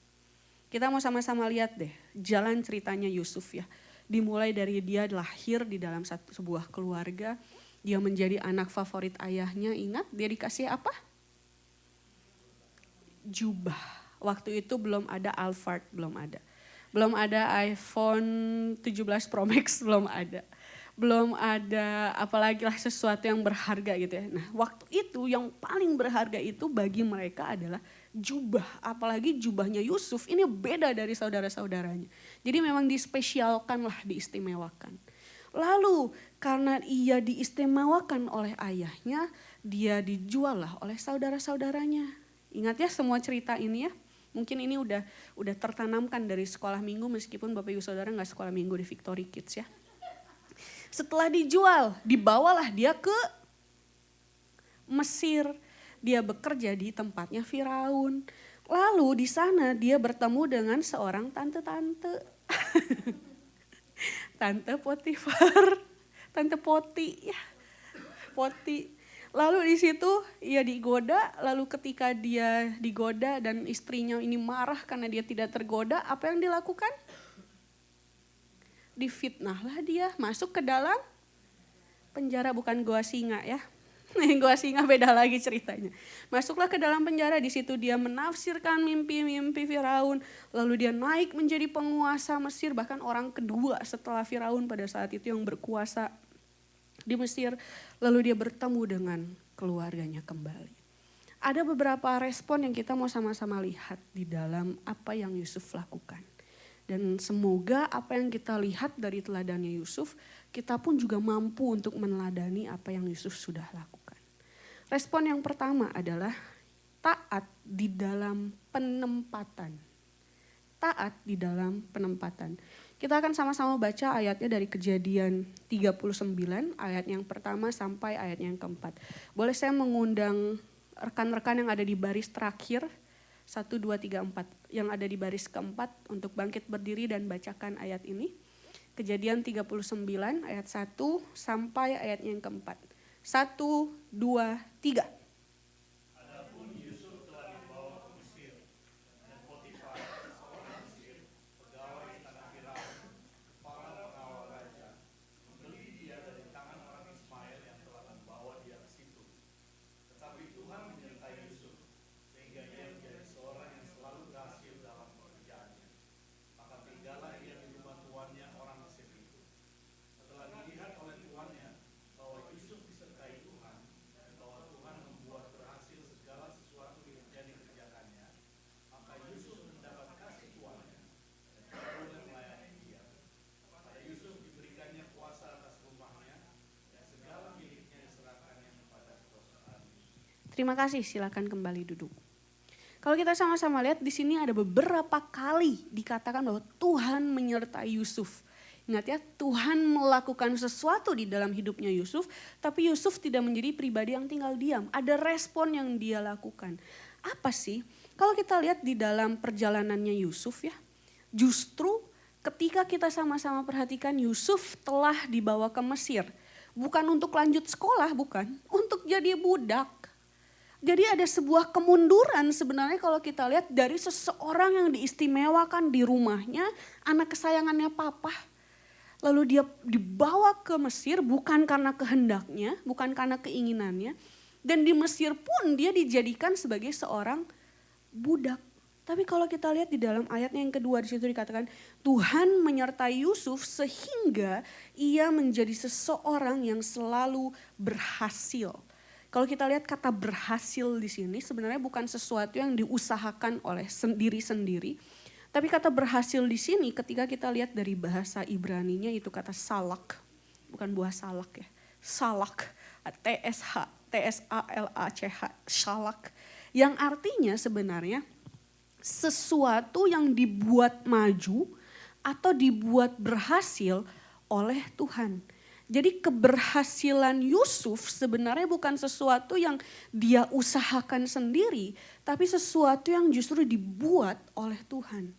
Speaker 5: Kita mau sama-sama lihat deh jalan ceritanya Yusuf ya. Dimulai dari dia lahir di dalam sebuah keluarga, dia menjadi anak favorit ayahnya. Ingat dia dikasih apa? Jubah. Waktu itu belum ada Alphard, belum ada. Belum ada iPhone 17 Pro Max, belum ada. Belum ada apalagi lah sesuatu yang berharga gitu ya. Nah waktu itu yang paling berharga itu bagi mereka adalah jubah. Apalagi jubahnya Yusuf ini beda dari saudara-saudaranya. Jadi memang dispesialkan lah, diistimewakan. Lalu karena ia diistimewakan oleh ayahnya, dia dijual lah oleh saudara-saudaranya. Ingat ya semua cerita ini ya. Mungkin ini udah tertanamkan dari sekolah minggu meskipun Bapak Ibu Saudara gak sekolah minggu di Victory Kids ya. Setelah dijual, dibawalah dia ke Mesir. Dia bekerja di tempatnya Firaun. Lalu di sana dia bertemu dengan seorang tante-tante. Tante Potifar, Tante Poti ya. Poti. Lalu di situ ia digoda, lalu ketika dia digoda dan istrinya ini marah karena dia tidak tergoda, apa yang dilakukan? Difitnahlah dia, masuk ke dalam penjara, bukan goa singa ya. Goa singa beda lagi ceritanya. Masuklah ke dalam penjara, di situ dia menafsirkan mimpi-mimpi Firaun, lalu dia naik menjadi penguasa Mesir, bahkan orang kedua setelah Firaun pada saat itu yang berkuasa di Mesir. Lalu dia bertemu dengan keluarganya kembali. Ada beberapa respon yang kita mau sama-sama lihat di dalam apa yang Yusuf lakukan. Dan semoga apa yang kita lihat dari teladannya Yusuf, kita pun juga mampu untuk meneladani apa yang Yusuf sudah lakukan. Respon yang pertama adalah taat di dalam penempatan. Taat di dalam penempatan. Kita akan sama-sama baca ayatnya dari Kejadian 39, ayat yang pertama sampai ayat yang keempat. Boleh saya mengundang rekan-rekan yang ada di baris terakhir, 1, 2, 3, 4. Yang ada di baris keempat untuk bangkit berdiri dan bacakan ayat ini. Kejadian 39 ayat 1 sampai ayat yang keempat. 1, 2, 3. Terima kasih, silakan kembali duduk. Kalau kita sama-sama lihat di sini ada beberapa kali dikatakan bahwa Tuhan menyertai Yusuf. Ingat ya, Tuhan melakukan sesuatu di dalam hidupnya Yusuf, tapi Yusuf tidak menjadi pribadi yang tinggal diam. Ada respon yang dia lakukan. Apa sih? Kalau kita lihat di dalam perjalanannya Yusuf ya, justru ketika kita sama-sama perhatikan Yusuf telah dibawa ke Mesir. Bukan untuk lanjut sekolah, bukan. Untuk jadi budak. Jadi ada sebuah kemunduran sebenarnya kalau kita lihat dari seseorang yang diistimewakan di rumahnya, anak kesayangannya papa. Lalu dia dibawa ke Mesir bukan karena kehendaknya, bukan karena keinginannya. Dan di Mesir pun dia dijadikan sebagai seorang budak. Tapi kalau kita lihat di dalam ayatnya yang kedua di situ dikatakan Tuhan menyertai Yusuf sehingga ia menjadi seseorang yang selalu berhasil. Kalau kita lihat kata berhasil di sini sebenarnya bukan sesuatu yang diusahakan oleh sendiri-sendiri. Tapi kata berhasil di sini ketika kita lihat dari bahasa Ibraninya itu kata salak. Bukan buah salak ya. Salak, T-S-A-L-A-C-H, salak. Yang artinya sebenarnya sesuatu yang dibuat maju atau dibuat berhasil oleh Tuhan. Jadi keberhasilan Yusuf sebenarnya bukan sesuatu yang dia usahakan sendiri, tapi sesuatu yang justru dibuat oleh Tuhan.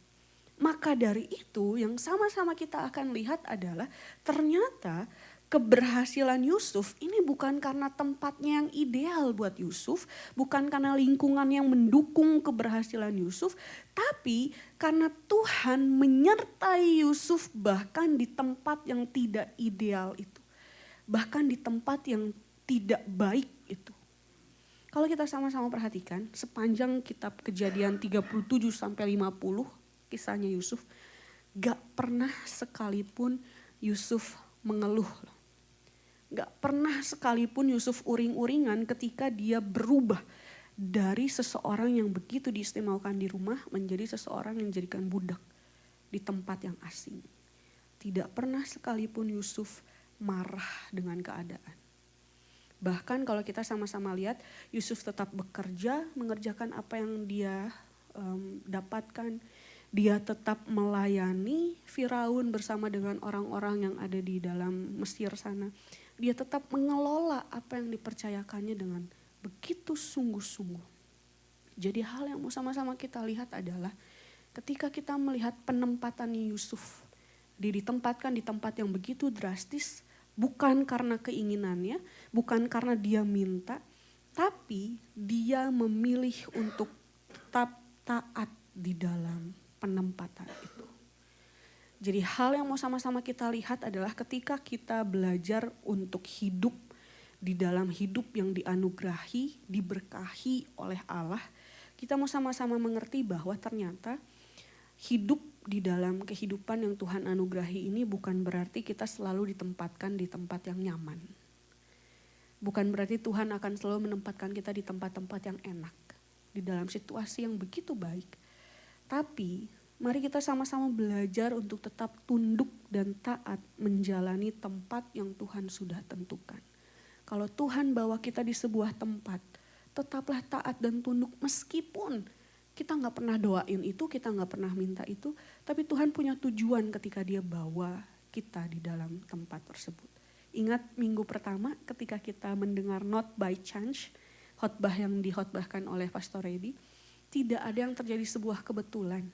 Speaker 5: Maka dari itu yang sama-sama kita akan lihat adalah ternyata keberhasilan Yusuf ini bukan karena tempatnya yang ideal buat Yusuf, bukan karena lingkungan yang mendukung keberhasilan Yusuf, tapi karena Tuhan menyertai Yusuf bahkan di tempat yang tidak ideal itu. Bahkan di tempat yang tidak baik itu. Kalau kita sama-sama perhatikan sepanjang kitab Kejadian 37 sampai 50 kisahnya Yusuf, gak pernah sekalipun Yusuf mengeluh. Gak pernah sekalipun Yusuf uring-uringan ketika dia berubah dari seseorang yang begitu diistimewakan di rumah menjadi seseorang yang dijadikan budak di tempat yang asing. Tidak pernah sekalipun Yusuf marah dengan keadaan. Bahkan kalau kita sama-sama lihat, Yusuf tetap bekerja, mengerjakan apa yang dia dapatkan. Dia tetap melayani Firaun bersama dengan orang-orang yang ada di dalam Mesir sana. Dia tetap mengelola apa yang dipercayakannya dengan begitu sungguh-sungguh. Jadi hal yang mau sama-sama kita lihat adalah ketika kita melihat penempatan Yusuf. Dia ditempatkan di tempat yang begitu drastis, bukan karena keinginannya, bukan karena dia minta, tapi dia memilih untuk tetap taat di dalam penempatan itu. Jadi hal yang mau sama-sama kita lihat adalah ketika kita belajar untuk hidup di dalam hidup yang dianugerahi, diberkahi oleh Allah, kita mau sama-sama mengerti bahwa ternyata hidup di dalam kehidupan yang Tuhan anugerahi ini bukan berarti kita selalu ditempatkan di tempat yang nyaman. Bukan berarti Tuhan akan selalu menempatkan kita di tempat-tempat yang enak, di dalam situasi yang begitu baik. Tapi mari kita sama-sama belajar untuk tetap tunduk dan taat menjalani tempat yang Tuhan sudah tentukan. Kalau Tuhan bawa kita di sebuah tempat, tetaplah taat dan tunduk meskipun kita gak pernah doain itu, kita gak pernah minta itu. Tapi Tuhan punya tujuan ketika dia bawa kita di dalam tempat tersebut. Ingat minggu pertama ketika kita mendengar Not by Chance, khotbah yang dihotbahkan oleh Pastor Reddy, tidak ada yang terjadi sebuah kebetulan.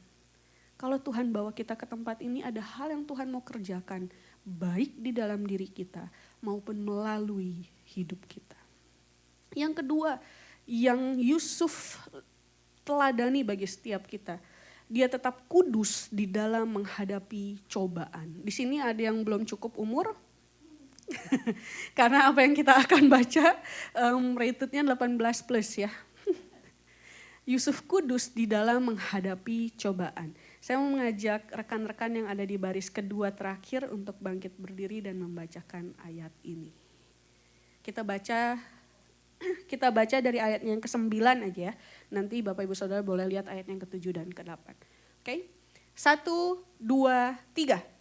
Speaker 5: Kalau Tuhan bawa kita ke tempat ini ada hal yang Tuhan mau kerjakan. Baik di dalam diri kita maupun melalui hidup kita. Yang kedua yang Yusuf teladani bagi setiap kita. Dia tetap kudus di dalam menghadapi cobaan. Di sini ada yang belum cukup umur. Karena apa yang kita akan baca ratednya 18 plus ya. Yusuf kudus di dalam menghadapi cobaan. Saya mau mengajak rekan-rekan yang ada di baris kedua terakhir untuk bangkit berdiri dan membacakan ayat ini. Kita baca dari ayat yang ke-9 aja ya. Nanti Bapak Ibu Saudara boleh lihat ayat yang ke-7 dan ke-8. Oke? 1, 2, 3.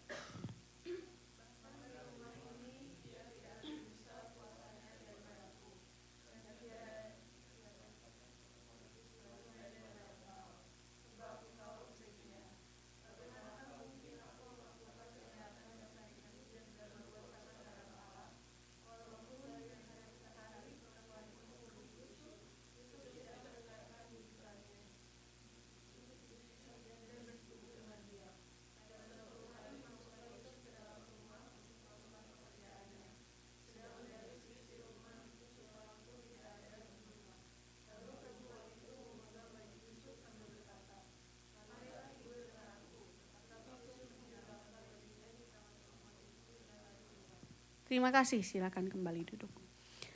Speaker 5: Terima kasih, silakan kembali duduk.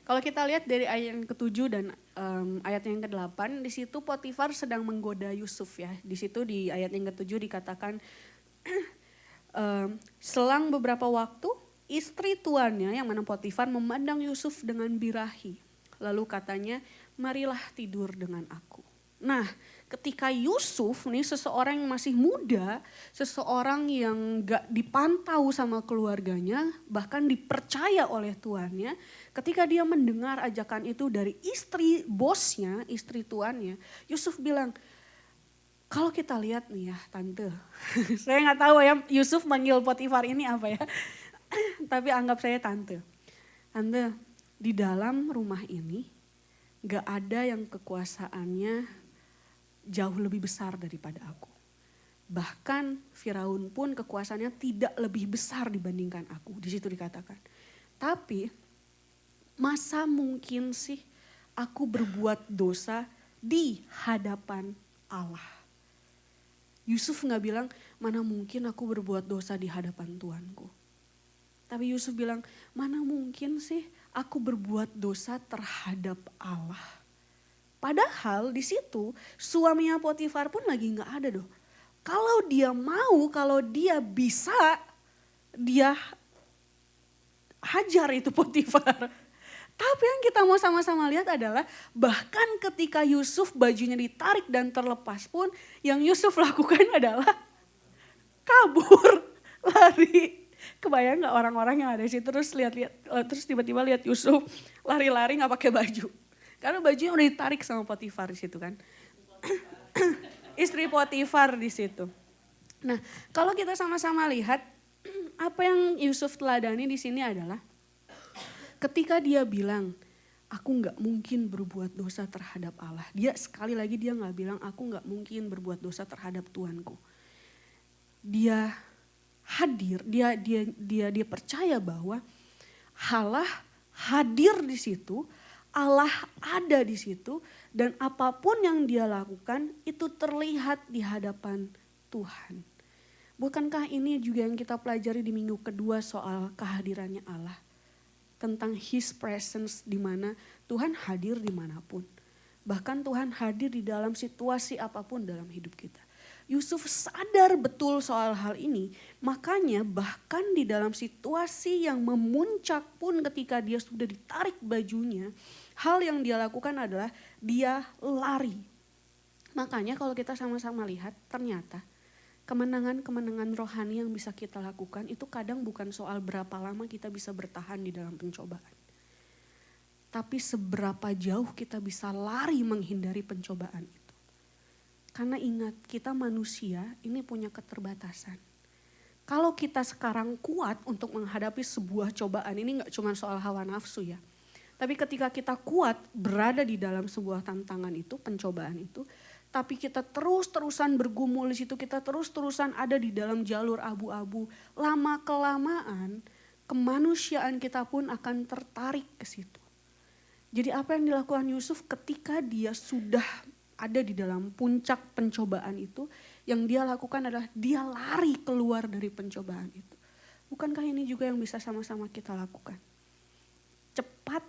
Speaker 5: Kalau kita lihat dari ayat yang ke-7 dan ayat yang ke-8, di situ Potifar sedang menggoda Yusuf ya. Di situ di ayat yang ke-7 dikatakan selang beberapa waktu istri tuannya yang mana Potifar memandang Yusuf dengan birahi. Lalu katanya, marilah tidur dengan aku. Nah, ketika Yusuf nih seseorang yang masih muda, seseorang yang gak dipantau sama keluarganya, bahkan dipercaya oleh tuannya, ketika dia mendengar ajakan itu dari istri bosnya, istri tuannya, Yusuf bilang, kalau kita lihat nih ya tante, saya gak tahu ya Yusuf manggil Potifar ini apa ya, tapi anggap saya tante. Tante, di dalam rumah ini gak ada yang kekuasaannya jauh lebih besar daripada aku. Bahkan Firaun pun kekuasaannya tidak lebih besar dibandingkan aku. Di situ dikatakan. Tapi masa mungkin sih aku berbuat dosa di hadapan Allah? Yusuf gak bilang, mana mungkin aku berbuat dosa di hadapan Tuanku. Tapi Yusuf bilang, mana mungkin sih aku berbuat dosa terhadap Allah. Padahal di situ suaminya Potifar pun lagi gak ada doh. Kalau dia mau, kalau dia bisa, dia hajar itu Potifar. Tapi yang kita mau sama-sama lihat adalah bahkan ketika Yusuf bajunya ditarik dan terlepas pun yang Yusuf lakukan adalah kabur, lari. Kebayang gak orang-orang yang ada di situ terus tiba-tiba lihat Yusuf lari-lari gak pakai baju. Karena bajunya udah ditarik sama Potifar di situ kan. Istri Potifar di situ. Nah, kalau kita sama-sama lihat apa yang Yusuf teladani di sini adalah ketika dia bilang, aku gak mungkin berbuat dosa terhadap Allah. Dia sekali lagi dia gak bilang, aku gak mungkin berbuat dosa terhadap Tuanku. Dia hadir, dia percaya bahwa Allah hadir di situ, Allah ada di situ, dan apapun yang dia lakukan itu terlihat di hadapan Tuhan. Bukankah ini juga yang kita pelajari di minggu kedua soal kehadirannya Allah? Tentang His presence di mana Tuhan hadir dimanapun. Bahkan Tuhan hadir di dalam situasi apapun dalam hidup kita. Yusuf sadar betul soal hal ini, makanya bahkan di dalam situasi yang memuncak pun ketika dia sudah ditarik bajunya, hal yang dia lakukan adalah dia lari. Makanya kalau kita sama-sama lihat ternyata kemenangan-kemenangan rohani yang bisa kita lakukan itu kadang bukan soal berapa lama kita bisa bertahan di dalam pencobaan. Tapi seberapa jauh kita bisa lari menghindari pencobaan itu. Karena ingat kita manusia ini punya keterbatasan. Kalau kita sekarang kuat untuk menghadapi sebuah cobaan ini gak cuma soal hawa nafsu ya. Tapi ketika kita kuat berada di dalam sebuah tantangan itu, pencobaan itu. Tapi kita terus-terusan bergumul di situ, kita terus-terusan ada di dalam jalur abu-abu. Lama-kelamaan kemanusiaan kita pun akan tertarik ke situ. Jadi apa yang dilakukan Yusuf ketika dia sudah ada di dalam puncak pencobaan itu, yang dia lakukan adalah dia lari keluar dari pencobaan itu. Bukankah ini juga yang bisa sama-sama kita lakukan? Cepat,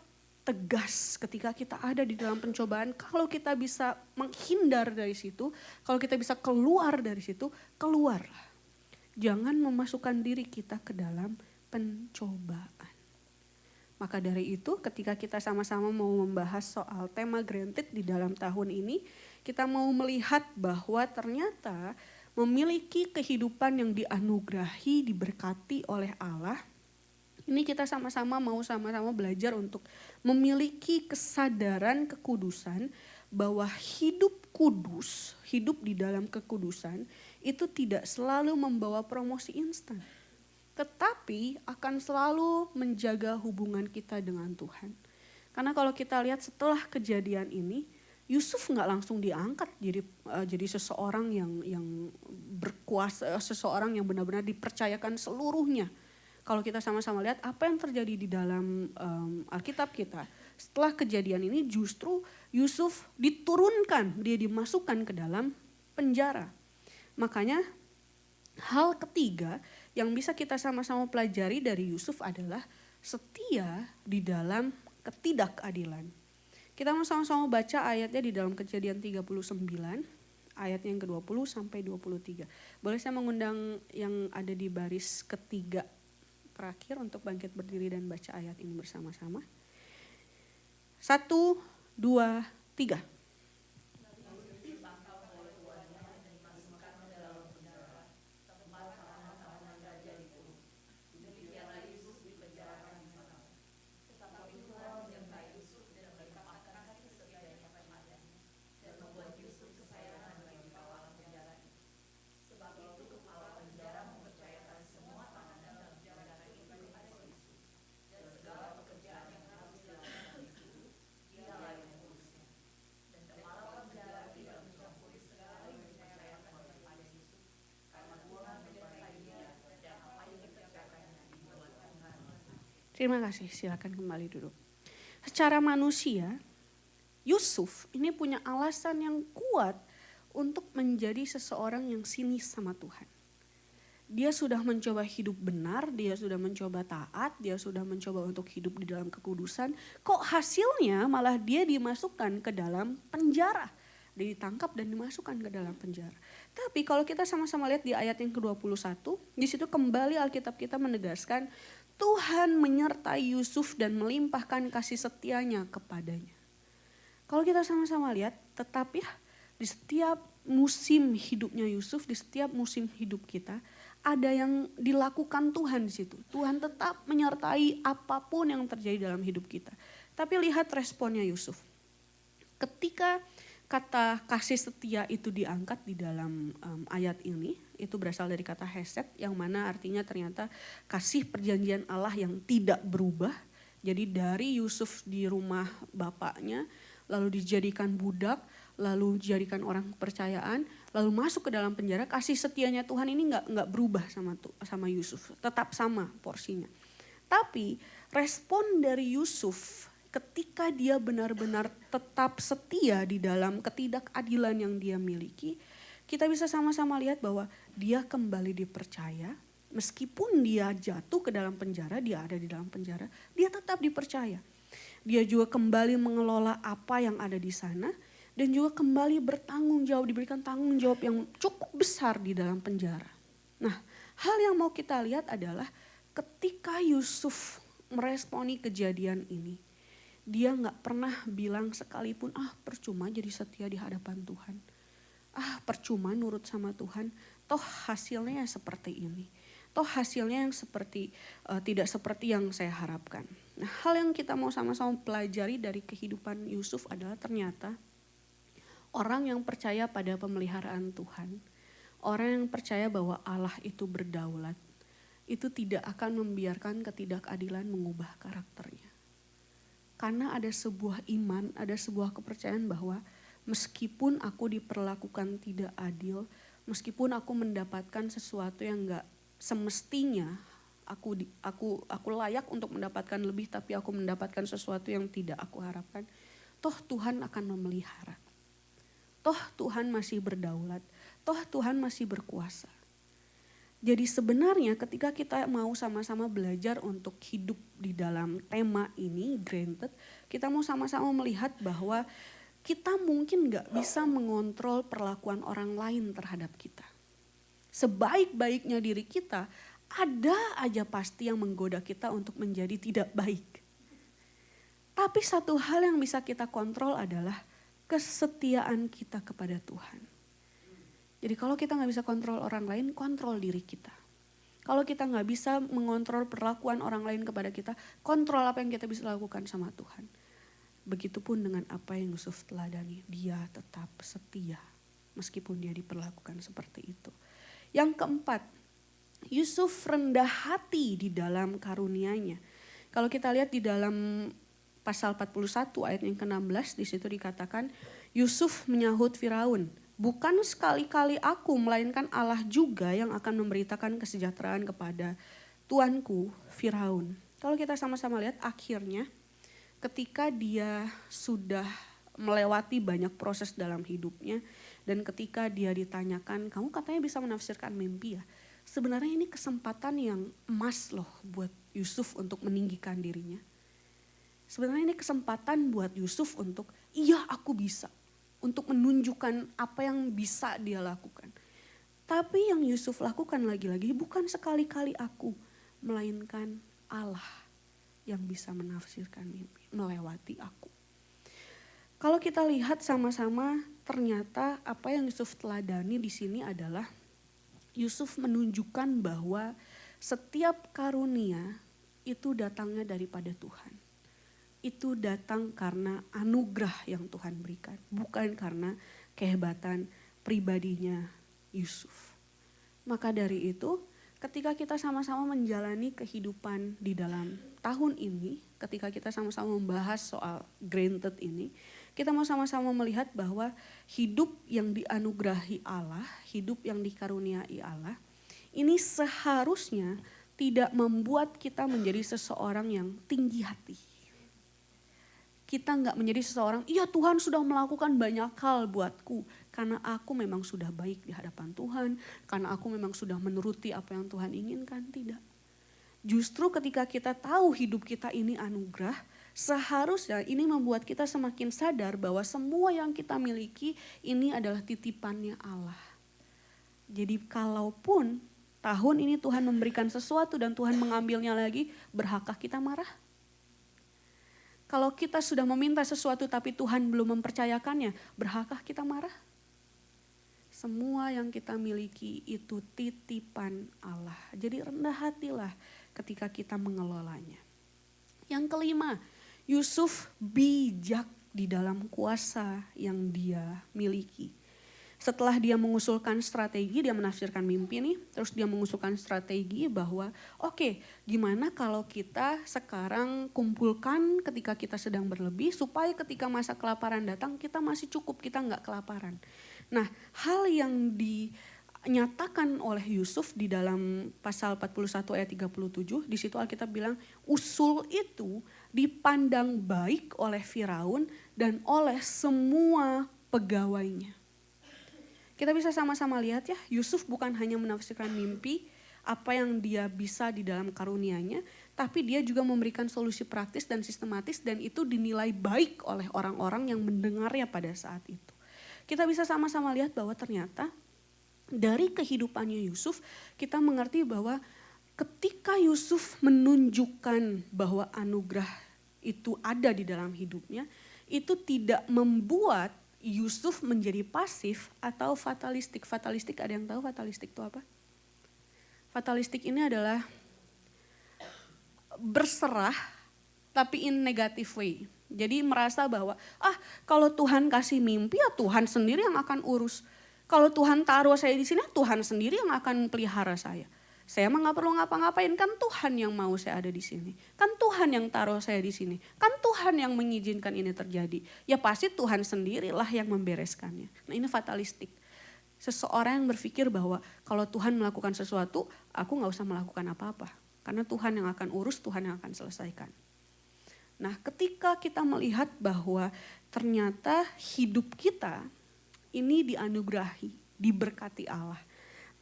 Speaker 5: tegas ketika kita ada di dalam pencobaan, kalau kita bisa menghindar dari situ, kalau kita bisa keluar dari situ, keluarlah. Jangan memasukkan diri kita ke dalam pencobaan. Maka dari itu ketika kita sama-sama mau membahas soal tema granted di dalam tahun ini, kita mau melihat bahwa ternyata memiliki kehidupan yang dianugerahi, diberkati oleh Allah. Ini kita sama-sama mau sama-sama belajar untuk memiliki kesadaran kekudusan bahwa hidup kudus, hidup di dalam kekudusan itu tidak selalu membawa promosi instan. Tetapi akan selalu menjaga hubungan kita dengan Tuhan. Karena kalau kita lihat setelah kejadian ini, Yusuf nggak langsung diangkat jadi seseorang yang berkuasa, seseorang yang benar-benar dipercayakan seluruhnya. Kalau kita sama-sama lihat apa yang terjadi di dalam Alkitab kita, setelah kejadian ini justru Yusuf diturunkan, dia dimasukkan ke dalam penjara. Makanya hal ketiga yang bisa kita sama-sama pelajari dari Yusuf adalah setia di dalam ketidakadilan. Kita mau sama-sama baca ayatnya di dalam Kejadian 39, ayat yang ke-20 sampai 23. Boleh saya mengundang yang ada di baris ketiga terakhir untuk bangkit berdiri dan baca ayat ini bersama-sama. 1, 2, 3. Terima kasih, silakan kembali duduk. Secara manusia, Yusuf ini punya alasan yang kuat untuk menjadi seseorang yang sinis sama Tuhan. Dia sudah mencoba hidup benar, dia sudah mencoba taat, dia sudah mencoba untuk hidup di dalam kekudusan. Kok hasilnya malah dia dimasukkan ke dalam penjara. Dia ditangkap dan dimasukkan ke dalam penjara. Tapi kalau kita sama-sama lihat di ayat yang ke-21, di situ kembali Alkitab kita menegaskan Tuhan menyertai Yusuf dan melimpahkan kasih setianya kepadanya. Kalau kita sama-sama lihat, tetapi di setiap musim hidupnya Yusuf, di setiap musim hidup kita, ada yang dilakukan Tuhan di situ. Tuhan tetap menyertai apapun yang terjadi dalam hidup kita. Tapi lihat responnya Yusuf. Ketika kata kasih setia itu diangkat di dalam ayat ini, itu berasal dari kata hesed, yang mana artinya ternyata kasih perjanjian Allah yang tidak berubah. Jadi dari Yusuf di rumah bapaknya, lalu dijadikan budak, lalu dijadikan orang kepercayaan, lalu masuk ke dalam penjara. Kasih setianya Tuhan ini nggak berubah sama Yusuf, tetap sama porsinya. Tapi respon dari Yusuf ketika dia benar-benar tetap setia di dalam ketidakadilan yang dia miliki, kita bisa sama-sama lihat bahwa dia kembali dipercaya. Meskipun dia jatuh ke dalam penjara, dia ada di dalam penjara, dia tetap dipercaya. Dia juga kembali mengelola apa yang ada di sana dan juga kembali bertanggung jawab, diberikan tanggung jawab yang cukup besar di dalam penjara. Nah, hal yang mau kita lihat adalah ketika Yusuf meresponi kejadian ini, dia gak pernah bilang sekalipun, percuma jadi setia di hadapan Tuhan. Percuma nurut sama Tuhan, toh hasilnya seperti ini. Toh hasilnya yang seperti tidak seperti yang saya harapkan. Nah, hal yang kita mau sama-sama pelajari dari kehidupan Yusuf adalah ternyata orang yang percaya pada pemeliharaan Tuhan, orang yang percaya bahwa Allah itu berdaulat, itu tidak akan membiarkan ketidakadilan mengubah karakternya. Karena ada sebuah iman, ada sebuah kepercayaan bahwa meskipun aku diperlakukan tidak adil, meskipun aku mendapatkan sesuatu yang gak semestinya, aku layak untuk mendapatkan lebih, tapi aku mendapatkan sesuatu yang tidak aku harapkan, toh Tuhan akan memelihara. Toh Tuhan masih berdaulat, toh Tuhan masih berkuasa. Jadi sebenarnya ketika kita mau sama-sama belajar untuk hidup di dalam tema ini, granted, kita mau sama-sama melihat bahwa kita mungkin gak bisa mengontrol perlakuan orang lain terhadap kita. Sebaik-baiknya diri kita, ada aja pasti yang menggoda kita untuk menjadi tidak baik. Tapi satu hal yang bisa kita kontrol adalah kesetiaan kita kepada Tuhan. Jadi kalau kita gak bisa kontrol orang lain, kontrol diri kita. Kalau kita gak bisa mengontrol perlakuan orang lain kepada kita, kontrol apa yang kita bisa lakukan sama Tuhan. Begitupun dengan apa yang Yusuf teladani, dia tetap setia meskipun dia diperlakukan seperti itu. Yang keempat, Yusuf rendah hati di dalam karunia-Nya. Kalau kita lihat di dalam pasal 41 ayat yang ke-16, di situ dikatakan Yusuf menyahut Firaun, bukan sekali-kali aku melainkan Allah juga yang akan memberitakan kesejahteraan kepada tuanku Firaun. Kalau kita sama-sama lihat akhirnya ketika dia sudah melewati banyak proses dalam hidupnya dan ketika dia ditanyakan, kamu katanya bisa menafsirkan mimpi ya? Sebenarnya ini kesempatan yang emas loh buat Yusuf untuk meninggikan dirinya. Sebenarnya ini kesempatan buat Yusuf untuk, iya aku bisa. Untuk menunjukkan apa yang bisa dia lakukan. Tapi yang Yusuf lakukan lagi-lagi bukan sekali-kali aku, melainkan Allah yang bisa menafsirkan mimpi, melewati aku. Kalau kita lihat sama-sama, ternyata apa yang Yusuf teladani di sini adalah Yusuf menunjukkan bahwa setiap karunia itu datangnya daripada Tuhan. Itu datang karena anugerah yang Tuhan berikan, bukan karena kehebatan pribadinya Yusuf. Maka dari itu, ketika kita sama-sama menjalani kehidupan di dalam tahun ini, ketika kita sama-sama membahas soal granted ini, kita mau sama-sama melihat bahwa hidup yang dianugerahi Allah, hidup yang dikaruniai Allah, ini seharusnya tidak membuat kita menjadi seseorang yang tinggi hati. Kita nggak menjadi seseorang, iya Tuhan sudah melakukan banyak hal buatku. Karena aku memang sudah baik di hadapan Tuhan. Karena aku memang sudah menuruti apa yang Tuhan inginkan. Tidak. Justru ketika kita tahu hidup kita ini anugerah, seharusnya ini membuat kita semakin sadar bahwa semua yang kita miliki ini adalah titipannya Allah. Jadi kalaupun tahun ini Tuhan memberikan sesuatu dan Tuhan mengambilnya lagi, berhakkah kita marah? Kalau kita sudah meminta sesuatu tapi Tuhan belum mempercayakannya, berhakkah kita marah? Semua yang kita miliki itu titipan Allah. Jadi rendah hatilah ketika kita mengelolanya. Yang kelima, Yusuf bijak di dalam kuasa yang dia miliki. Setelah dia mengusulkan strategi, dia menafsirkan mimpi nih, terus dia mengusulkan strategi bahwa oke, gimana kalau kita sekarang kumpulkan ketika kita sedang berlebih supaya ketika masa kelaparan datang kita masih cukup, kita nggak kelaparan. Nah, hal yang dinyatakan oleh Yusuf di dalam pasal 41 ayat 37, di situ Alkitab bilang usul itu dipandang baik oleh Firaun dan oleh semua pegawainya. Kita bisa sama-sama lihat ya, Yusuf bukan hanya menafsirkan mimpi, apa yang dia bisa di dalam karunia-Nya, tapi dia juga memberikan solusi praktis dan sistematis dan itu dinilai baik oleh orang-orang yang mendengarnya pada saat itu. Kita bisa sama-sama lihat bahwa ternyata dari kehidupannya Yusuf, kita mengerti bahwa ketika Yusuf menunjukkan bahwa anugerah itu ada di dalam hidupnya, itu tidak membuat Yusuf menjadi pasif atau fatalistik. Fatalistik, ada yang tahu fatalistik itu apa? Fatalistik ini adalah berserah tapi in negative way. Jadi merasa bahwa kalau Tuhan kasih mimpi ya Tuhan sendiri yang akan urus. Kalau Tuhan taruh saya di sini, Tuhan sendiri yang akan pelihara saya. Saya mah gak perlu ngapa-ngapain, kan Tuhan yang mau saya ada di sini. Kan Tuhan yang taruh saya di sini. Kan Tuhan yang mengizinkan ini terjadi. Ya pasti Tuhan sendirilah yang membereskannya. Nah ini fatalistik. Seseorang yang berpikir bahwa kalau Tuhan melakukan sesuatu, aku gak usah melakukan apa-apa. Karena Tuhan yang akan urus, Tuhan yang akan selesaikan. Nah ketika kita melihat bahwa ternyata hidup kita ini dianugerahi, diberkati Allah.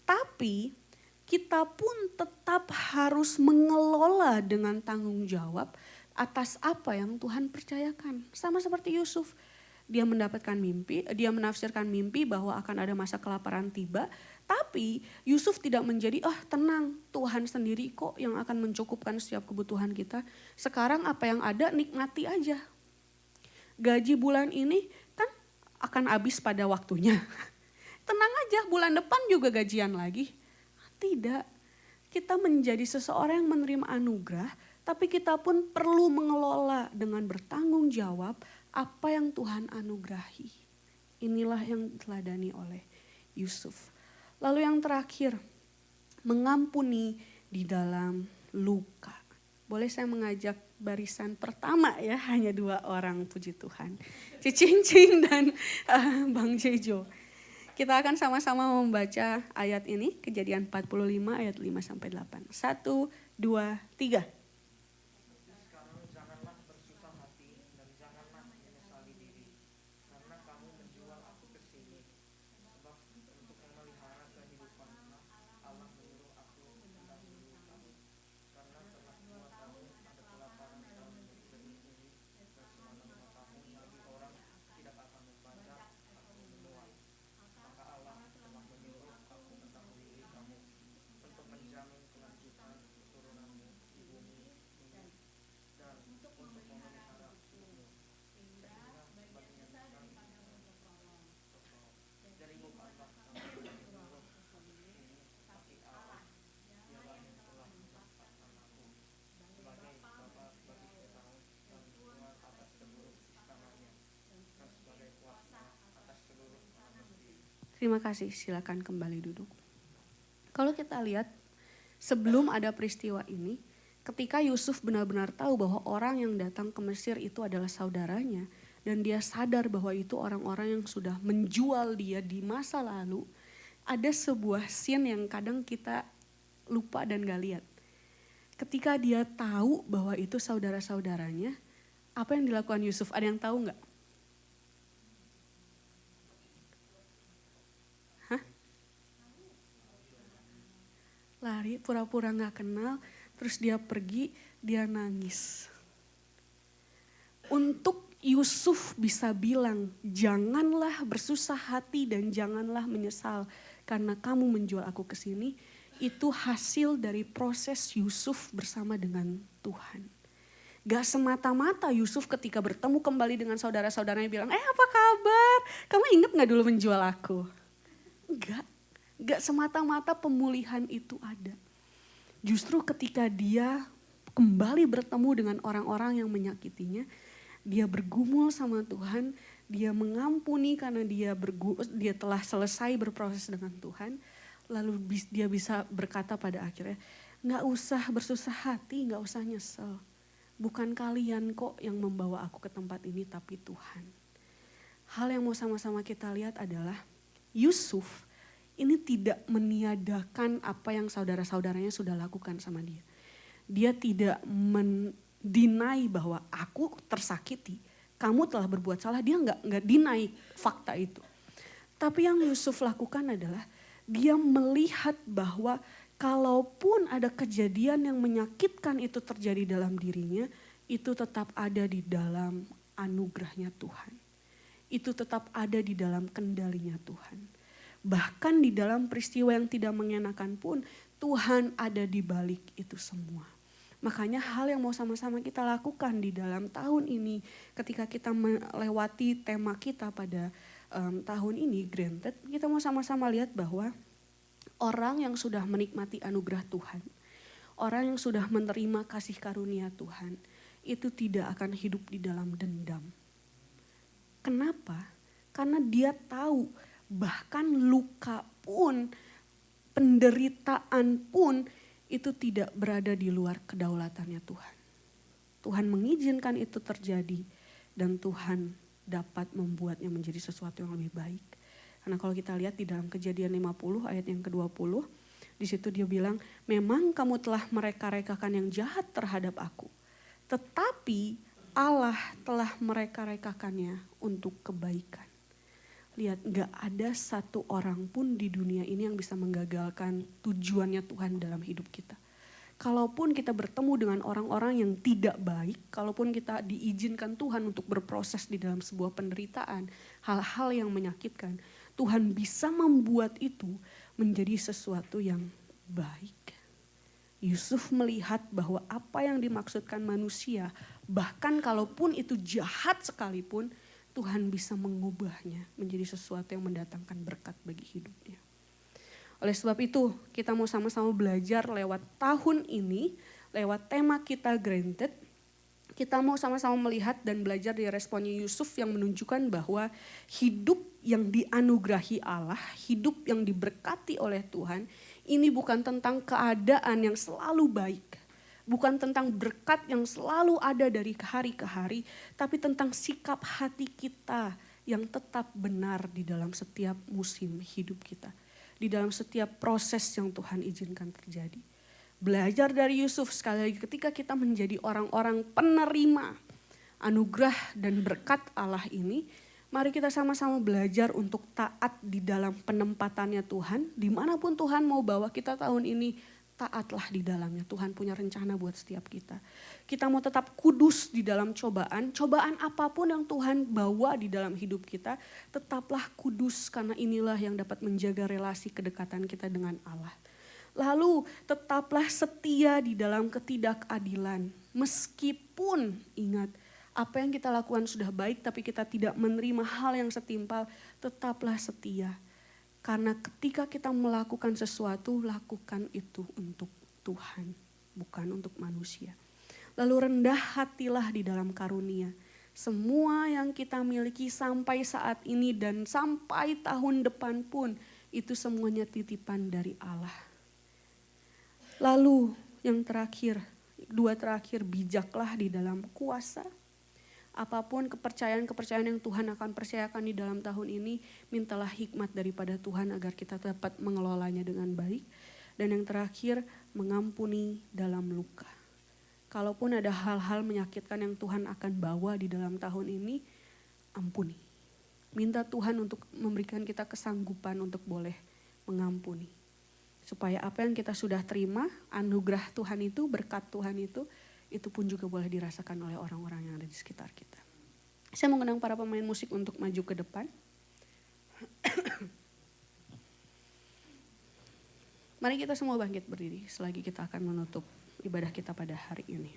Speaker 5: Tapi kita pun tetap harus mengelola dengan tanggung jawab atas apa yang Tuhan percayakan. Sama seperti Yusuf, dia mendapatkan mimpi, dia menafsirkan mimpi bahwa akan ada masa kelaparan tiba. Tapi Yusuf tidak menjadi, tenang, Tuhan sendiri kok yang akan mencukupkan setiap kebutuhan kita. Sekarang apa yang ada nikmati aja. Gaji bulan ini kan akan habis pada waktunya. Tenang aja, bulan depan juga gajian lagi. Tidak, kita menjadi seseorang yang menerima anugerah, tapi kita pun perlu mengelola dengan bertanggung jawab apa yang Tuhan anugerahi. Inilah yang diteladani oleh Yusuf. Lalu yang terakhir, mengampuni di dalam luka. Boleh saya mengajak barisan pertama ya, hanya 2 orang, puji Tuhan. Cicincing dan Bang Jejo. Kita akan sama-sama membaca ayat ini, Kejadian 45 ayat 5-8. 1, 2, 3.
Speaker 1: Sekarang janganlah bersusah hati dan janganlah menyesali diri, karena kamu menjual aku ke sini. Sebab untuk memelihara kehidupanmu, Allah menyuruh aku mendahului kamu. Karena telah 2 tahun ada kelaparan dalam negeri ini, dan selama 5 tahun lagi orang tidak akan membajak atau menuai. Maka Allah telah menyuruh aku mendahului kamu untuk menjamin kelanjutan keturunanmu di bumi ini dan untuk memelihara hidupmu. Sehingga mengingatkan dari bukanlah kamu menyuruh ini, tapi Allah dialah yang telah menetapkan aku sebagai bapa bagi Firaun dan tuan atas seluruh istananya dan sebagai kuasa atas seluruh manusia.
Speaker 5: Terima kasih, silakan kembali duduk. Kalau kita lihat sebelum ada peristiwa ini, ketika Yusuf benar-benar tahu bahwa orang yang datang ke Mesir itu adalah saudaranya, dan dia sadar bahwa itu orang-orang yang sudah menjual dia di masa lalu, ada sebuah scene yang kadang kita lupa dan gak lihat. Ketika dia tahu bahwa itu saudara-saudaranya, apa yang dilakukan Yusuf? Ada yang tahu nggak? Hah? Lari, pura-pura nggak kenal, terus dia pergi, dia nangis. Untuk Yusuf bisa bilang, janganlah bersusah hati dan janganlah menyesal karena kamu menjual aku ke sini. Itu hasil dari proses Yusuf bersama dengan Tuhan. Gak semata-mata Yusuf ketika bertemu kembali dengan saudara-saudaranya bilang, apa kabar? Kamu ingat gak dulu menjual aku? Enggak, gak semata-mata pemulihan itu ada. Justru ketika dia kembali bertemu dengan orang-orang yang menyakitinya, dia bergumul sama Tuhan, dia mengampuni karena dia telah selesai berproses dengan Tuhan. Lalu dia bisa berkata pada akhirnya, gak usah bersusah hati, gak usah nyesel. Bukan kalian kok yang membawa aku ke tempat ini, tapi Tuhan. Hal yang mau sama-sama kita lihat adalah Yusuf ini tidak meniadakan apa yang saudara-saudaranya sudah lakukan sama dia. Dia tidak mendinai bahwa aku tersakiti, kamu telah berbuat salah. Dia nggak deny fakta itu. Tapi yang Yusuf lakukan adalah dia melihat bahwa kalaupun ada kejadian yang menyakitkan itu terjadi dalam dirinya, itu tetap ada di dalam anugerahnya Tuhan. Itu tetap ada di dalam kendalinya Tuhan. Bahkan di dalam peristiwa yang tidak mengenakan pun, Tuhan ada di balik itu semua. Makanya hal yang mau sama-sama kita lakukan di dalam tahun ini, ketika kita melewati tema kita pada tahun ini, Granted, kita mau sama-sama lihat bahwa orang yang sudah menikmati anugerah Tuhan, orang yang sudah menerima kasih karunia Tuhan, itu tidak akan hidup di dalam dendam. Kenapa? Karena dia tahu bahkan luka pun, penderitaan pun itu tidak berada di luar kedaulatannya Tuhan. Tuhan mengizinkan itu terjadi dan Tuhan dapat membuatnya menjadi sesuatu yang lebih baik. Karena kalau kita lihat di dalam Kejadian 50 ayat yang ke-20, di situ dia bilang, memang kamu telah mereka-rekakan yang jahat terhadap aku, tetapi Allah telah mereka-rekakannya untuk kebaikan. Lihat, gak ada satu orang pun di dunia ini yang bisa menggagalkan tujuannya Tuhan dalam hidup kita. Kalaupun kita bertemu dengan orang-orang yang tidak baik, kalaupun kita diizinkan Tuhan untuk berproses di dalam sebuah penderitaan, hal-hal yang menyakitkan, Tuhan bisa membuat itu menjadi sesuatu yang baik. Yusuf melihat bahwa apa yang dimaksudkan manusia, bahkan kalaupun itu jahat sekalipun, Tuhan bisa mengubahnya menjadi sesuatu yang mendatangkan berkat bagi hidupnya. Oleh sebab itu kita mau sama-sama belajar lewat tahun ini, lewat tema kita Granted. Kita mau sama-sama melihat dan belajar dari responnya Yusuf yang menunjukkan bahwa hidup yang dianugerahi Allah, hidup yang diberkati oleh Tuhan, ini bukan tentang keadaan yang selalu baik. Bukan tentang berkat yang selalu ada dari hari ke hari, tapi tentang sikap hati kita yang tetap benar di dalam setiap musim hidup kita. Di dalam setiap proses yang Tuhan izinkan terjadi. Belajar dari Yusuf sekali lagi ketika kita menjadi orang-orang penerima anugerah dan berkat Allah ini, mari kita sama-sama belajar untuk taat di dalam penempatannya Tuhan. Dimanapun Tuhan mau bawa kita tahun ini, taatlah di dalamnya. Tuhan punya rencana buat setiap kita. Kita mau tetap kudus di dalam cobaan. Cobaan apapun yang Tuhan bawa di dalam hidup kita, tetaplah kudus karena inilah yang dapat menjaga relasi kedekatan kita dengan Allah. Lalu tetaplah setia di dalam ketidakadilan. Meskipun ingat apa yang kita lakukan sudah baik tapi kita tidak menerima hal yang setimpal, tetaplah setia. Karena ketika kita melakukan sesuatu, lakukan itu untuk Tuhan, bukan untuk manusia. Lalu rendah hatilah di dalam karunia. Semua yang kita miliki sampai saat ini dan sampai tahun depan pun, itu semuanya titipan dari Allah. Lalu yang terakhir, dua terakhir, bijaklah di dalam kuasa. Apapun kepercayaan-kepercayaan yang Tuhan akan percayakan di dalam tahun ini, mintalah hikmat daripada Tuhan agar kita dapat mengelolanya dengan baik. Dan yang terakhir, mengampuni dalam luka. Kalaupun ada hal-hal menyakitkan yang Tuhan akan bawa di dalam tahun ini, ampuni. Minta Tuhan untuk memberikan kita kesanggupan untuk boleh mengampuni. Supaya apa yang kita sudah terima, anugerah Tuhan itu, berkat Tuhan itu pun juga boleh dirasakan oleh orang-orang yang ada di sekitar kita. Saya mengundang para pemain musik untuk maju ke depan. Mari kita semua bangkit berdiri selagi kita akan menutup ibadah kita pada hari ini.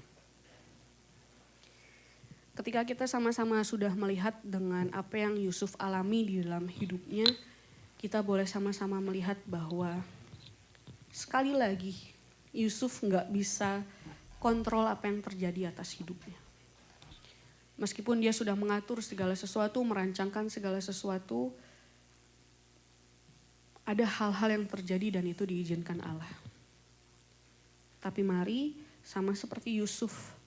Speaker 5: Ketika kita sama-sama sudah melihat dengan apa yang Yusuf alami di dalam hidupnya, kita boleh sama-sama melihat bahwa sekali lagi Yusuf nggak bisa kontrol apa yang terjadi atas hidupnya. Meskipun dia sudah mengatur segala sesuatu, merancangkan segala sesuatu, ada hal-hal yang terjadi dan itu diizinkan Allah. Tapi mari sama seperti Yusuf,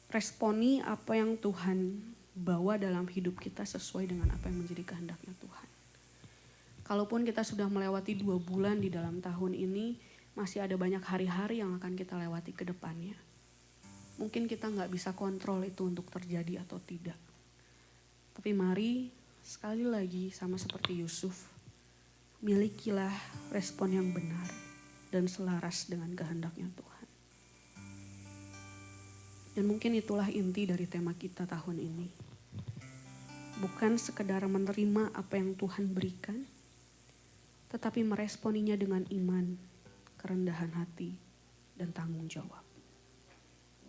Speaker 5: responi apa yang Tuhan bawa dalam hidup kita sesuai dengan apa yang menjadi kehendaknya Tuhan. Kalaupun kita sudah melewati 2 bulan di dalam tahun ini, masih ada banyak hari-hari yang akan kita lewati ke depannya. Mungkin kita gak bisa kontrol itu untuk terjadi atau tidak. Tapi mari sekali lagi sama seperti Yusuf, milikilah respon yang benar dan selaras dengan kehendaknya Tuhan. Dan mungkin itulah inti dari tema kita tahun ini. Bukan sekedar menerima apa yang Tuhan berikan, tetapi meresponinya dengan iman, kerendahan hati, dan tanggung jawab.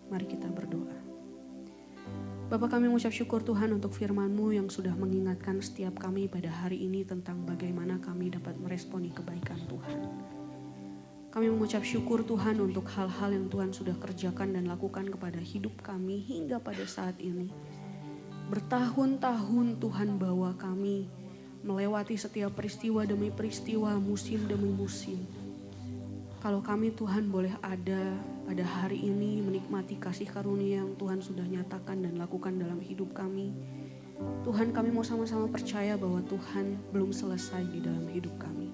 Speaker 5: Mari kita berdoa. Bapa, kami mengucap syukur Tuhan untuk firman-Mu yang sudah mengingatkan setiap kami pada hari ini tentang bagaimana kami dapat meresponi kebaikan Tuhan. Kami mengucap syukur Tuhan untuk hal-hal yang Tuhan sudah kerjakan dan lakukan kepada hidup kami hingga pada saat ini. Bertahun-tahun Tuhan bawa kami melewati setiap peristiwa demi peristiwa, musim demi musim. Kalau kami Tuhan boleh ada pada hari ini menikmati kasih karunia yang Tuhan sudah nyatakan dan lakukan dalam hidup kami. Tuhan, kami mau sama-sama percaya bahwa Tuhan belum selesai di dalam hidup kami.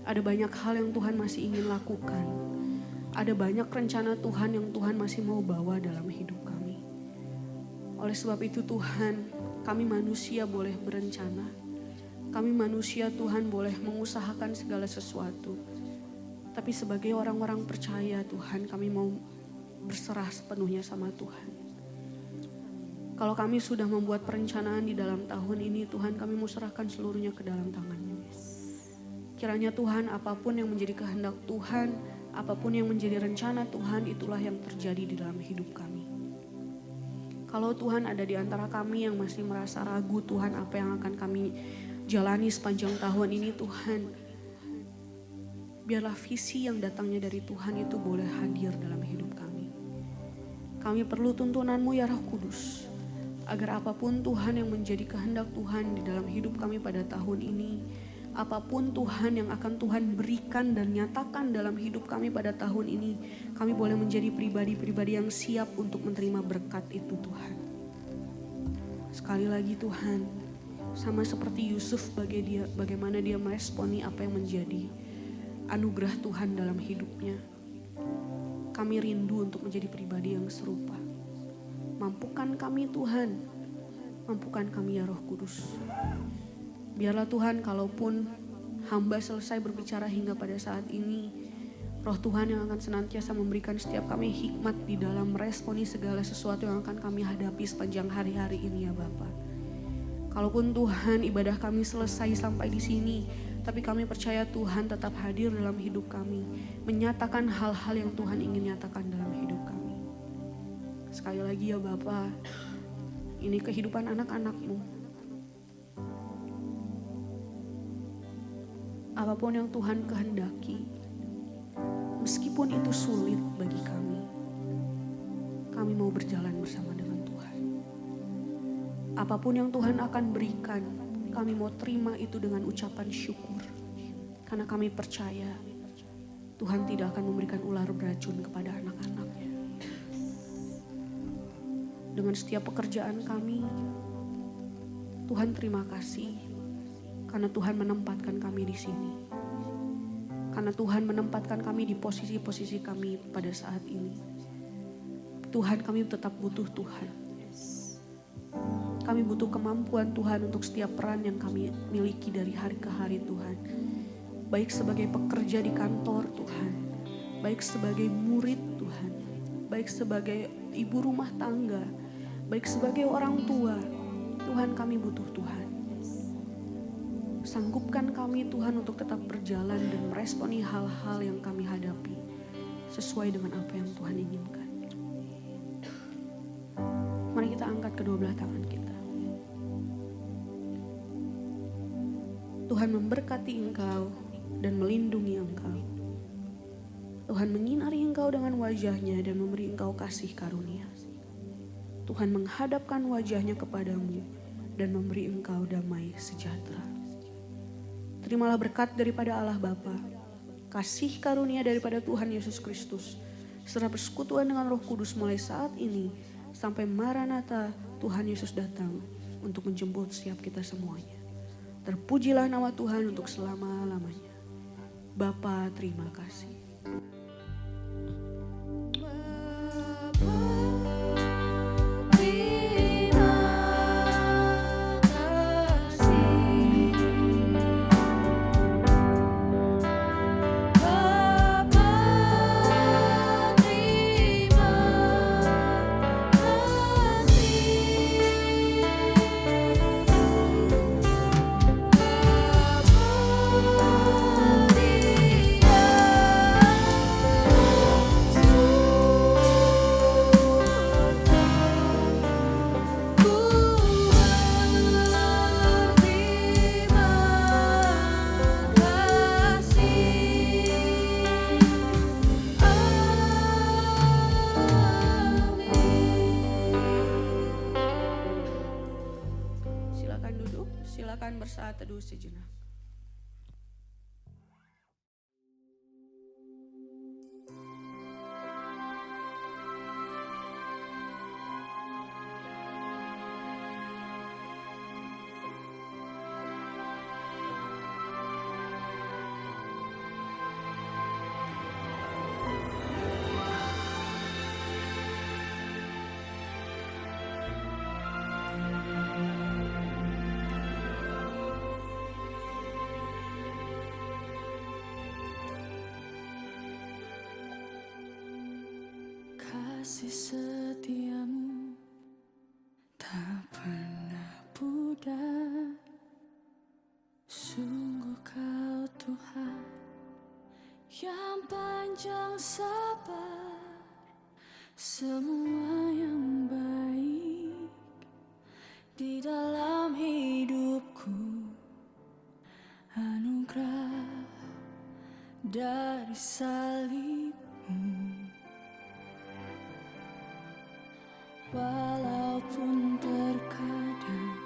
Speaker 5: Ada banyak hal yang Tuhan masih ingin lakukan. Ada banyak rencana Tuhan yang Tuhan masih mau bawa dalam hidup kami. Oleh sebab itu Tuhan, kami manusia boleh berencana. Kami manusia Tuhan boleh mengusahakan segala sesuatu. Tapi sebagai orang-orang percaya Tuhan, kami mau berserah sepenuhnya sama Tuhan. Kalau kami sudah membuat perencanaan di dalam tahun ini, Tuhan, kami mau serahkan seluruhnya ke dalam tangan-Mu. Kiranya Tuhan, apapun yang menjadi kehendak Tuhan, apapun yang menjadi rencana Tuhan, itulah yang terjadi di dalam hidup kami. Kalau Tuhan ada di antara kami yang masih merasa ragu Tuhan apa yang akan kami jalani sepanjang tahun ini, Tuhan, biarlah visi yang datangnya dari Tuhan itu boleh hadir dalam hidup kami. Kami perlu tuntunan-Mu ya Roh Kudus, agar apapun Tuhan yang menjadi kehendak Tuhan di dalam hidup kami pada tahun ini, apapun Tuhan yang akan Tuhan berikan dan nyatakan dalam hidup kami pada tahun ini, kami boleh menjadi pribadi-pribadi yang siap untuk menerima berkat itu Tuhan. Sekali lagi Tuhan, sama seperti Yusuf bagaimana dia meresponi apa yang menjadi anugerah Tuhan dalam hidupnya. Kami rindu untuk menjadi pribadi yang serupa. Mampukan kami Tuhan, mampukan kami ya Roh Kudus. Biarlah Tuhan, kalaupun hamba selesai berbicara hingga pada saat ini, Roh Tuhan yang akan senantiasa memberikan setiap kami hikmat di dalam meresponi segala sesuatu yang akan kami hadapi sepanjang hari-hari ini ya Bapa. Kalaupun Tuhan ibadah kami selesai sampai di sini, tapi kami percaya Tuhan tetap hadir dalam hidup kami, menyatakan hal-hal yang Tuhan ingin nyatakan dalam hidup kami. Sekali lagi ya Bapa, ini kehidupan anak-anak-Mu. Apapun yang Tuhan kehendaki, meskipun itu sulit bagi kami mau berjalan bersama dengan Tuhan. Apapun yang Tuhan akan berikan, kami mau terima itu dengan ucapan syukur. Karena kami percaya Tuhan tidak akan memberikan ular beracun kepada anak-anak-Nya. Dengan setiap pekerjaan kami, Tuhan terima kasih karena Tuhan menempatkan kami di sini. Karena Tuhan menempatkan kami di posisi-posisi kami pada saat ini. Tuhan, kami tetap butuh Tuhan. Kami butuh kemampuan Tuhan untuk setiap peran yang kami miliki dari hari ke hari Tuhan. Baik sebagai pekerja di kantor Tuhan, baik sebagai murid Tuhan, baik sebagai ibu rumah tangga, baik sebagai orang tua. Tuhan, kami butuh Tuhan. Sanggupkan kami Tuhan untuk tetap berjalan dan meresponi hal-hal yang kami hadapi sesuai dengan apa yang Tuhan inginkan. Mari kita angkat kedua belah tangan kita. Tuhan memberkati engkau dan melindungi engkau. Tuhan menyinari engkau dengan wajahnya dan memberi engkau kasih karunia. Tuhan menghadapkan wajahnya kepadamu dan memberi engkau damai sejahtera. Terimalah berkat daripada Allah Bapa, kasih karunia daripada Tuhan Yesus Kristus, serta persekutuan dengan Roh Kudus mulai saat ini sampai Maranatha Tuhan Yesus datang untuk menjemput setiap kita semuanya. Terpujilah nama Tuhan untuk selama-lamanya. Bapa, terima kasih. Silakan duduk, silakan bersaat teduh sejenak.
Speaker 6: Kasih setiamu tak pernah pudar. Sungguh kau Tuhan yang panjang sabar. Semua yang baik di dalam hidupku, anugerah dari salibmu. Walaupun terkadang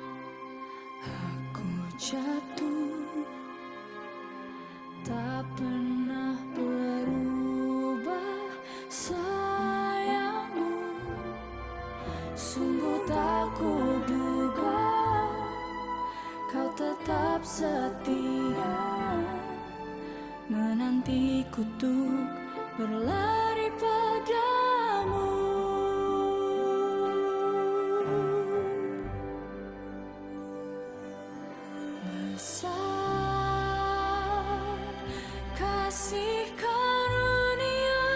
Speaker 6: aku jatuh, tak pernah berubah sayangmu. Sungguh tak kuduga kau tetap setia, menantiku untuk berlari padamu. Besar kasih karunia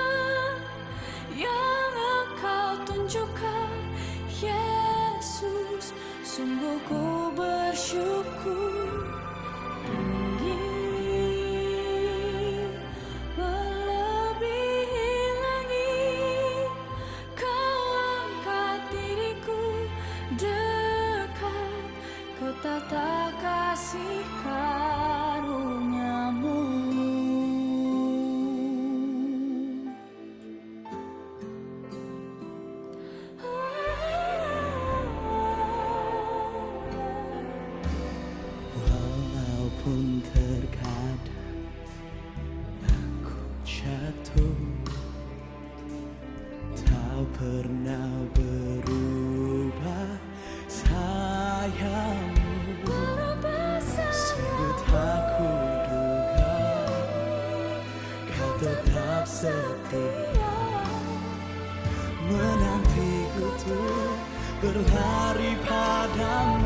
Speaker 6: yang Engkau tunjukkan, Yesus. Sungguh ku bersyukur, tinggi melebihi langit. Kau angkat diriku dekat, kau tata kasih karuniamu.
Speaker 7: Walaupun terkadang aku jatuh, tak pernah berubah sayangmu. Sungguh tak kuduga berlari padamu.